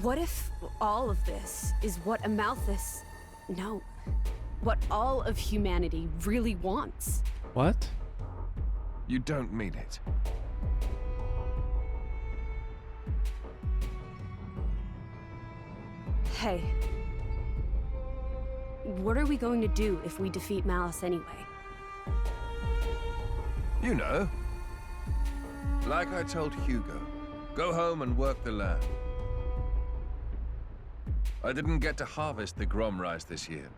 What if all of this is what Amalthus... No. What all of humanity really wants? What? You don't mean it. Hey. What are we going to do if we defeat Malos anyway? You know. Like I told Hugo, go home and work the land. I didn't get to harvest the Grom rice this year.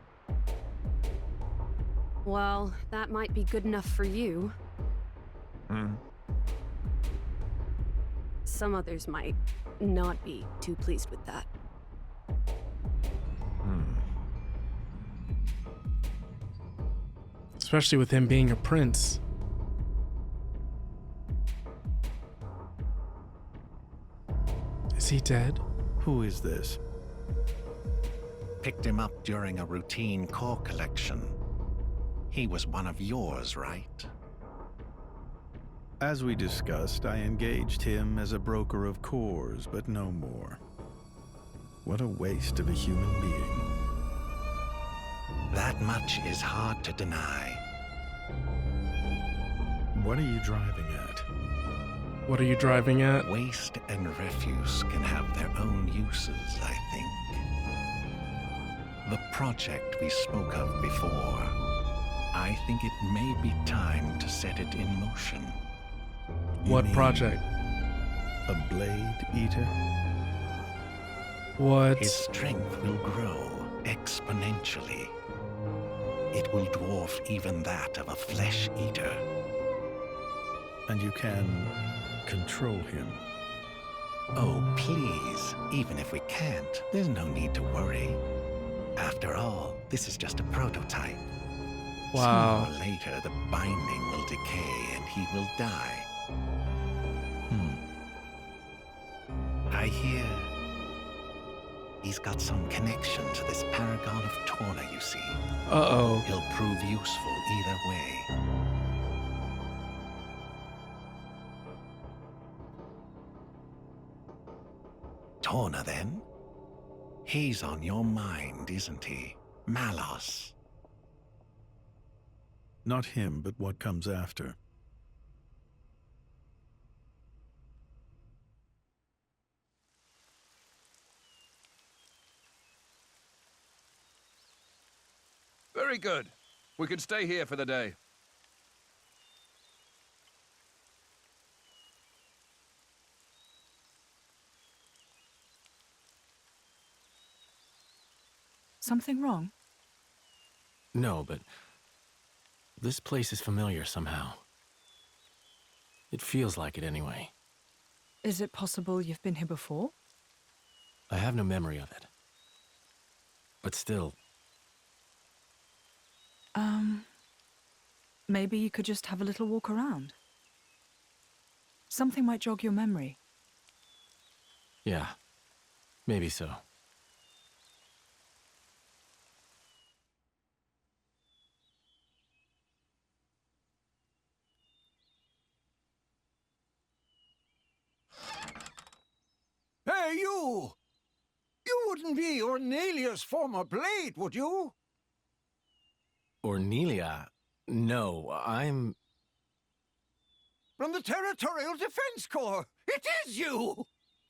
Well, that might be good enough for you. Some others might not be too pleased with that. Especially with him being a prince. Is he dead? Who is this? Picked him up during a routine core collection. He was one of yours, right? As we discussed, I engaged him as a broker of cores, but no more. What a waste of a human being. That much is hard to deny. What are you driving at? What are you driving at? Waste and refuse can have their own uses, I think. The project we spoke of before, I think it may be time to set it in motion. What project? A Blade Eater? What? His strength will grow exponentially. It will dwarf even that of a flesh eater. And you can control him. Oh, please. Even if we can't, there's no need to worry. After all, this is just a prototype. Wow. Sooner or later, the binding will decay and he will die. I hear He's got some connection to this paragon of Torna, you see. Uh-oh. He'll prove useful either way. Torna, then? He's on your mind, isn't he? Malos. Not him, but what comes after. Very good. We can stay here for the day. Something wrong? No, but this place is familiar somehow. It feels like it anyway. Is it possible you've been here before? I have no memory of it. But still, maybe you could just have a little walk around. Something might jog your memory. yeah, maybe so. Hey, you! You wouldn't be Ornelia's former blade, would you? Ornelia? No, I'm... From the Territorial Defense Corps! It is you!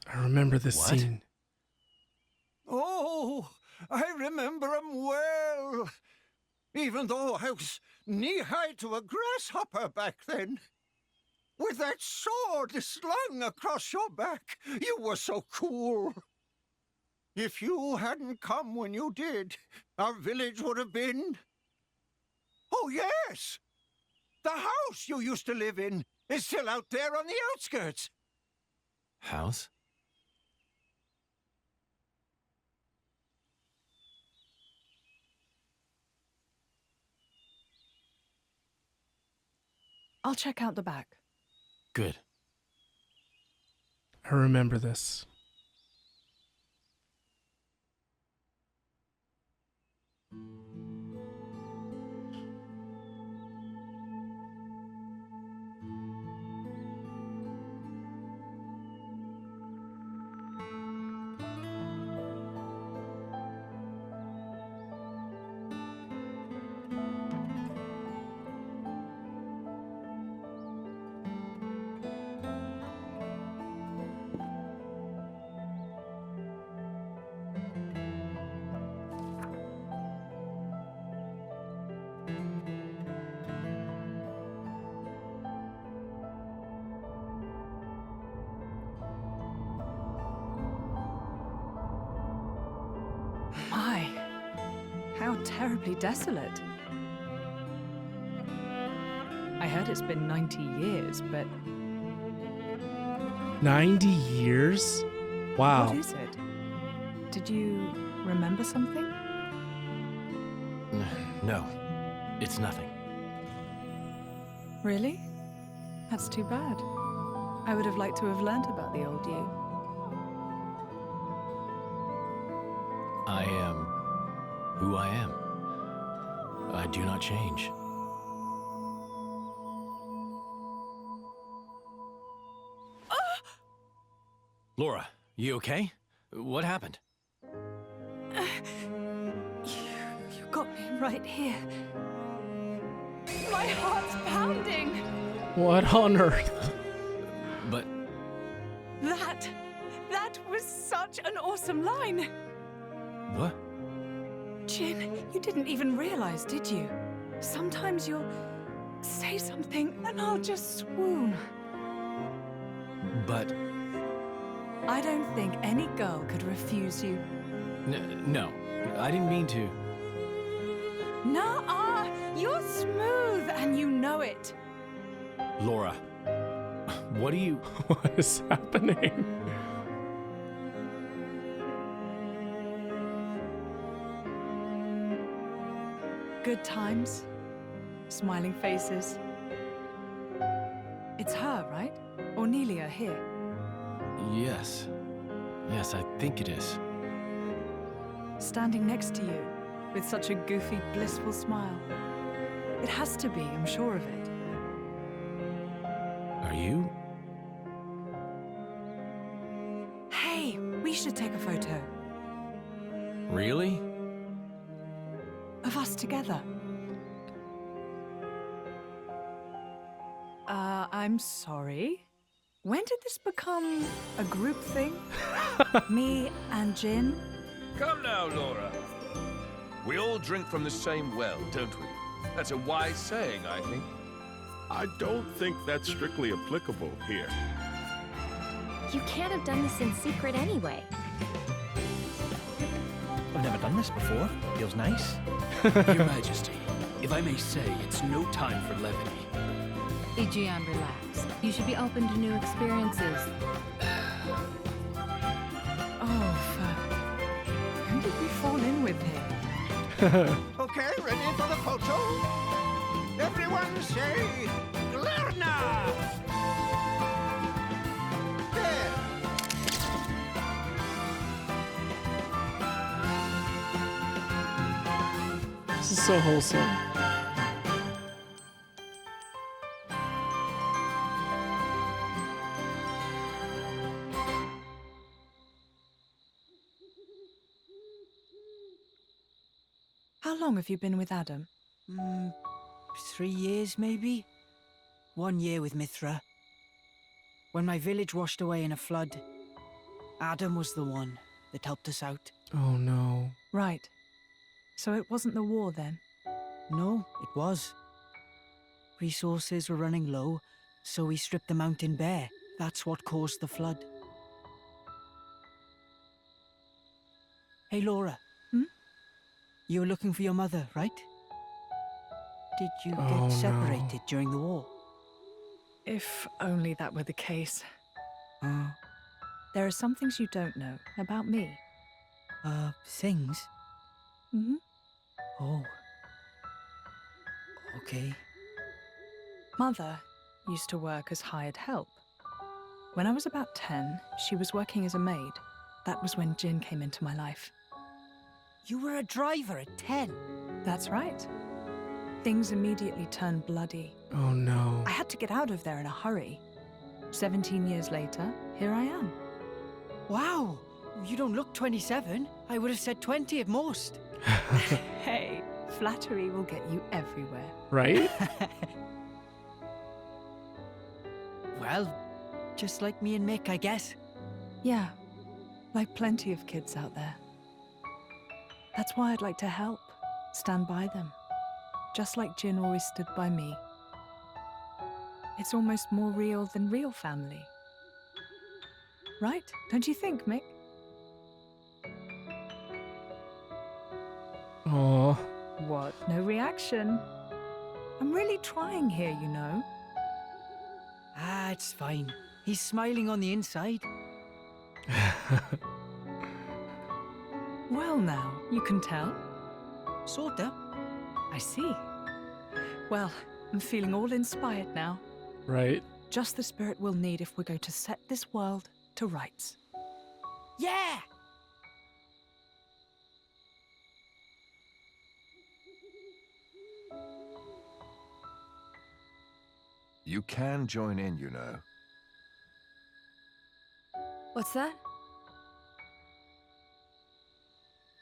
I remember this What? scene. Oh, I remember him well. Even though I was knee-high to a grasshopper back then. With that sword slung across your back, you were so cool. If you hadn't come when you did, our village would have been... Oh, yes! The house you used to live in is still out there on the outskirts. House? I'll check out the back. Good. I remember this. My, how terribly desolate. I heard it's been 90 years, but 90 years? Wow. what is it? Did you remember something? No, it's nothing. Really? That's too bad. I would have liked to have learnt about the old you. I am who I am. I do not change. Lora, you okay? What happened? You got me right here. My heart's pounding. What on earth? But That was such an awesome line. what? Jin, you didn't even realize, did you? Sometimes you'll say something and I'll just swoon. But I don't think any girl could refuse you. no, I didn't mean to. Nuh-uh, you're smooth and you know it. Lora, what are you... What is happening? Good times, smiling faces. It's her, right? Ornelia here. Yes. Yes, I think it is. standing next to you, with such a goofy, blissful smile. It has to be, I'm sure of it. Are you? Hey, we should take a photo. Really? Of us together. I'm sorry. When did this become a group thing? Me and Jin? Come now, Lora. We all drink from the same well, don't we? That's a wise saying, I think. I don't think that's strictly applicable here. You can't have done this in secret anyway. I've never done this before. Feels nice. Your Majesty, if I may say, it's no time for levity. Aegeon, relax. You should be open to new experiences. Oh, fuck. Who did we fall in with here? Okay, ready for the photo? Everyone say, Glerna! There. This is so wholesome. How long have you been with Addam? 3 years, maybe? 1 year with Mythra. When my village washed away in a flood, Addam was the one that helped us out. Oh no. Right. So it wasn't the war then? No, it was. Resources were running low, so we stripped the mountain bare. That's what caused the flood. Hey, Lora. You were looking for your mother, right? Did you get separated during the war? If only that were the case. There are some things you don't know about me. Things? Mm-hmm. Oh. Okay. Mother used to work as hired help. When I was about 10, she was working as a maid. That was when Jin came into my life. You were a driver at 10? That's right. Things immediately turned bloody. Oh no. I had to get out of there in a hurry. 17 years later, here I am. Wow! You don't look 27. I would have said 20 at most. Hey, flattery will get you everywhere. Right? Well, just like me and Mick, I guess. Yeah, like plenty of kids out there. That's why I'd like to help, stand by them, just like Jin always stood by me. It's almost more real than real family. Right? Don't you think, Mick? Oh. What? No reaction? I'm really trying here, you know. Ah, it's fine. He's smiling on the inside. Well now, you can tell. Sorta. I see. Well, I'm feeling all inspired now. Right. Just the spirit we'll need if we're going to set this world to rights. Yeah! You can join in, you know. What's that?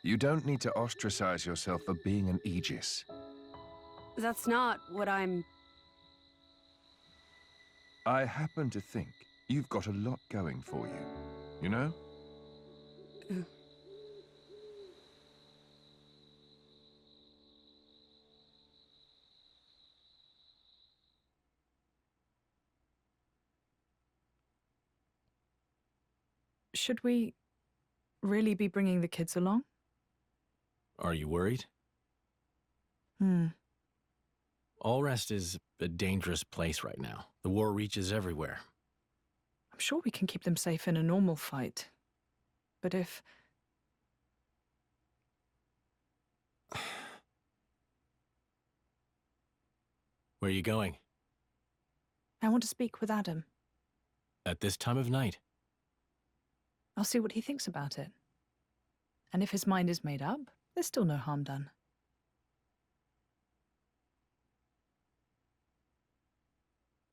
You don't need to ostracize yourself for being an Aegis. That's not what I'm... I happen to think you've got a lot going for you, you know? Should we really be bringing the kids along? Are you worried? Allrest is a dangerous place right now. The war reaches everywhere. I'm sure we can keep them safe in a normal fight. But if... Where are you going? I want to speak with Addam. At this time of night? I'll see what he thinks about it. And if his mind is made up, there's still no harm done.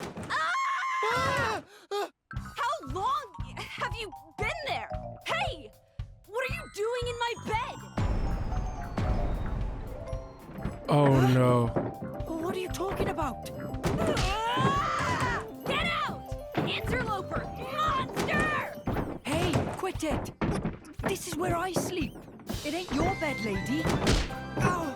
How long have you been there? Hey! What are you doing in my bed? Oh no. What are you talking about? Get out! Interloper! Monster! Hey, quit it! This is where I sleep. It ain't your bed, lady. Ow!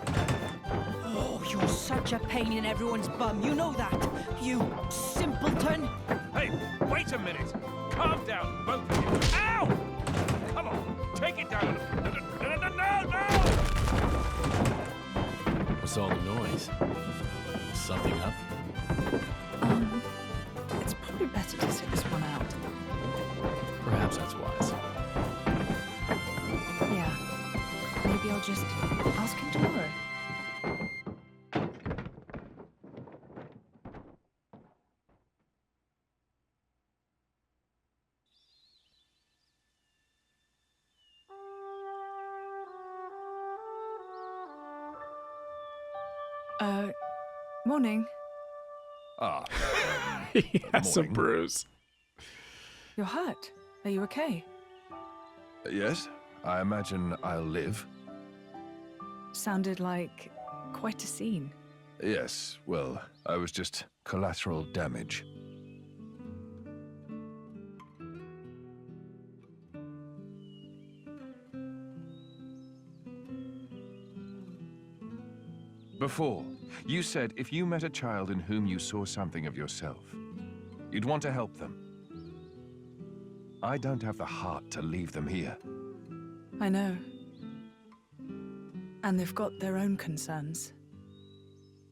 Oh, you're such a pain in everyone's bum. You know that, you simpleton. Hey, wait a minute. Calm down, both of you. Ow! Come on, take it down. No! What's all the noise? Something up? It's probably better to sit this one out. Perhaps that's wise. Yeah. Maybe I'll just ask him tomorrow. Morning. He has a bruise. You're hurt. Are you okay? Yes, I imagine I'll live. Sounded like quite a scene. Yes, well, I was just collateral damage. Before, you said if you met a child in whom you saw something of yourself, you'd want to help them. I don't have the heart to leave them here. I know. And they've got their own concerns.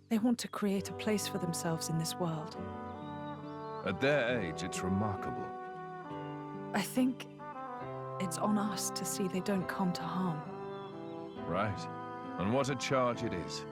They want to create a place for themselves in this world. At their age, it's remarkable. I think it's on us to see they don't come to harm. Right. And what a charge it is.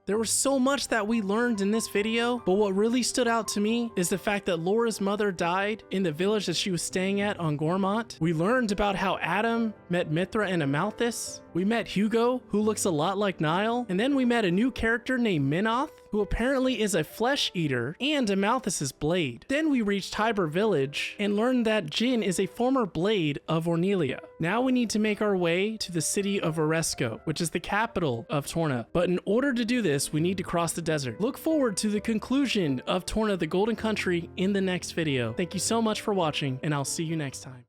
There was so much that we learned in this video, but what really stood out to me is the fact that Lora's mother died in the village that she was staying at on Gormott. We learned about how Addam met Mythra and Amalthus. We met Hugo, who looks a lot like Niall, and then we met a new character named Minoth, who apparently is a flesh eater and Amalthus's blade. Then we reached Hybor village and learned that Jin is a former blade of Ornelia. Now we need to make our way to the city of Oresco, which is the capital of Torna. But in order to do this, we need to cross the desert. Look forward to the conclusion of Torna the Golden Country in the next video. Thank you so much for watching, and I'll see you next time.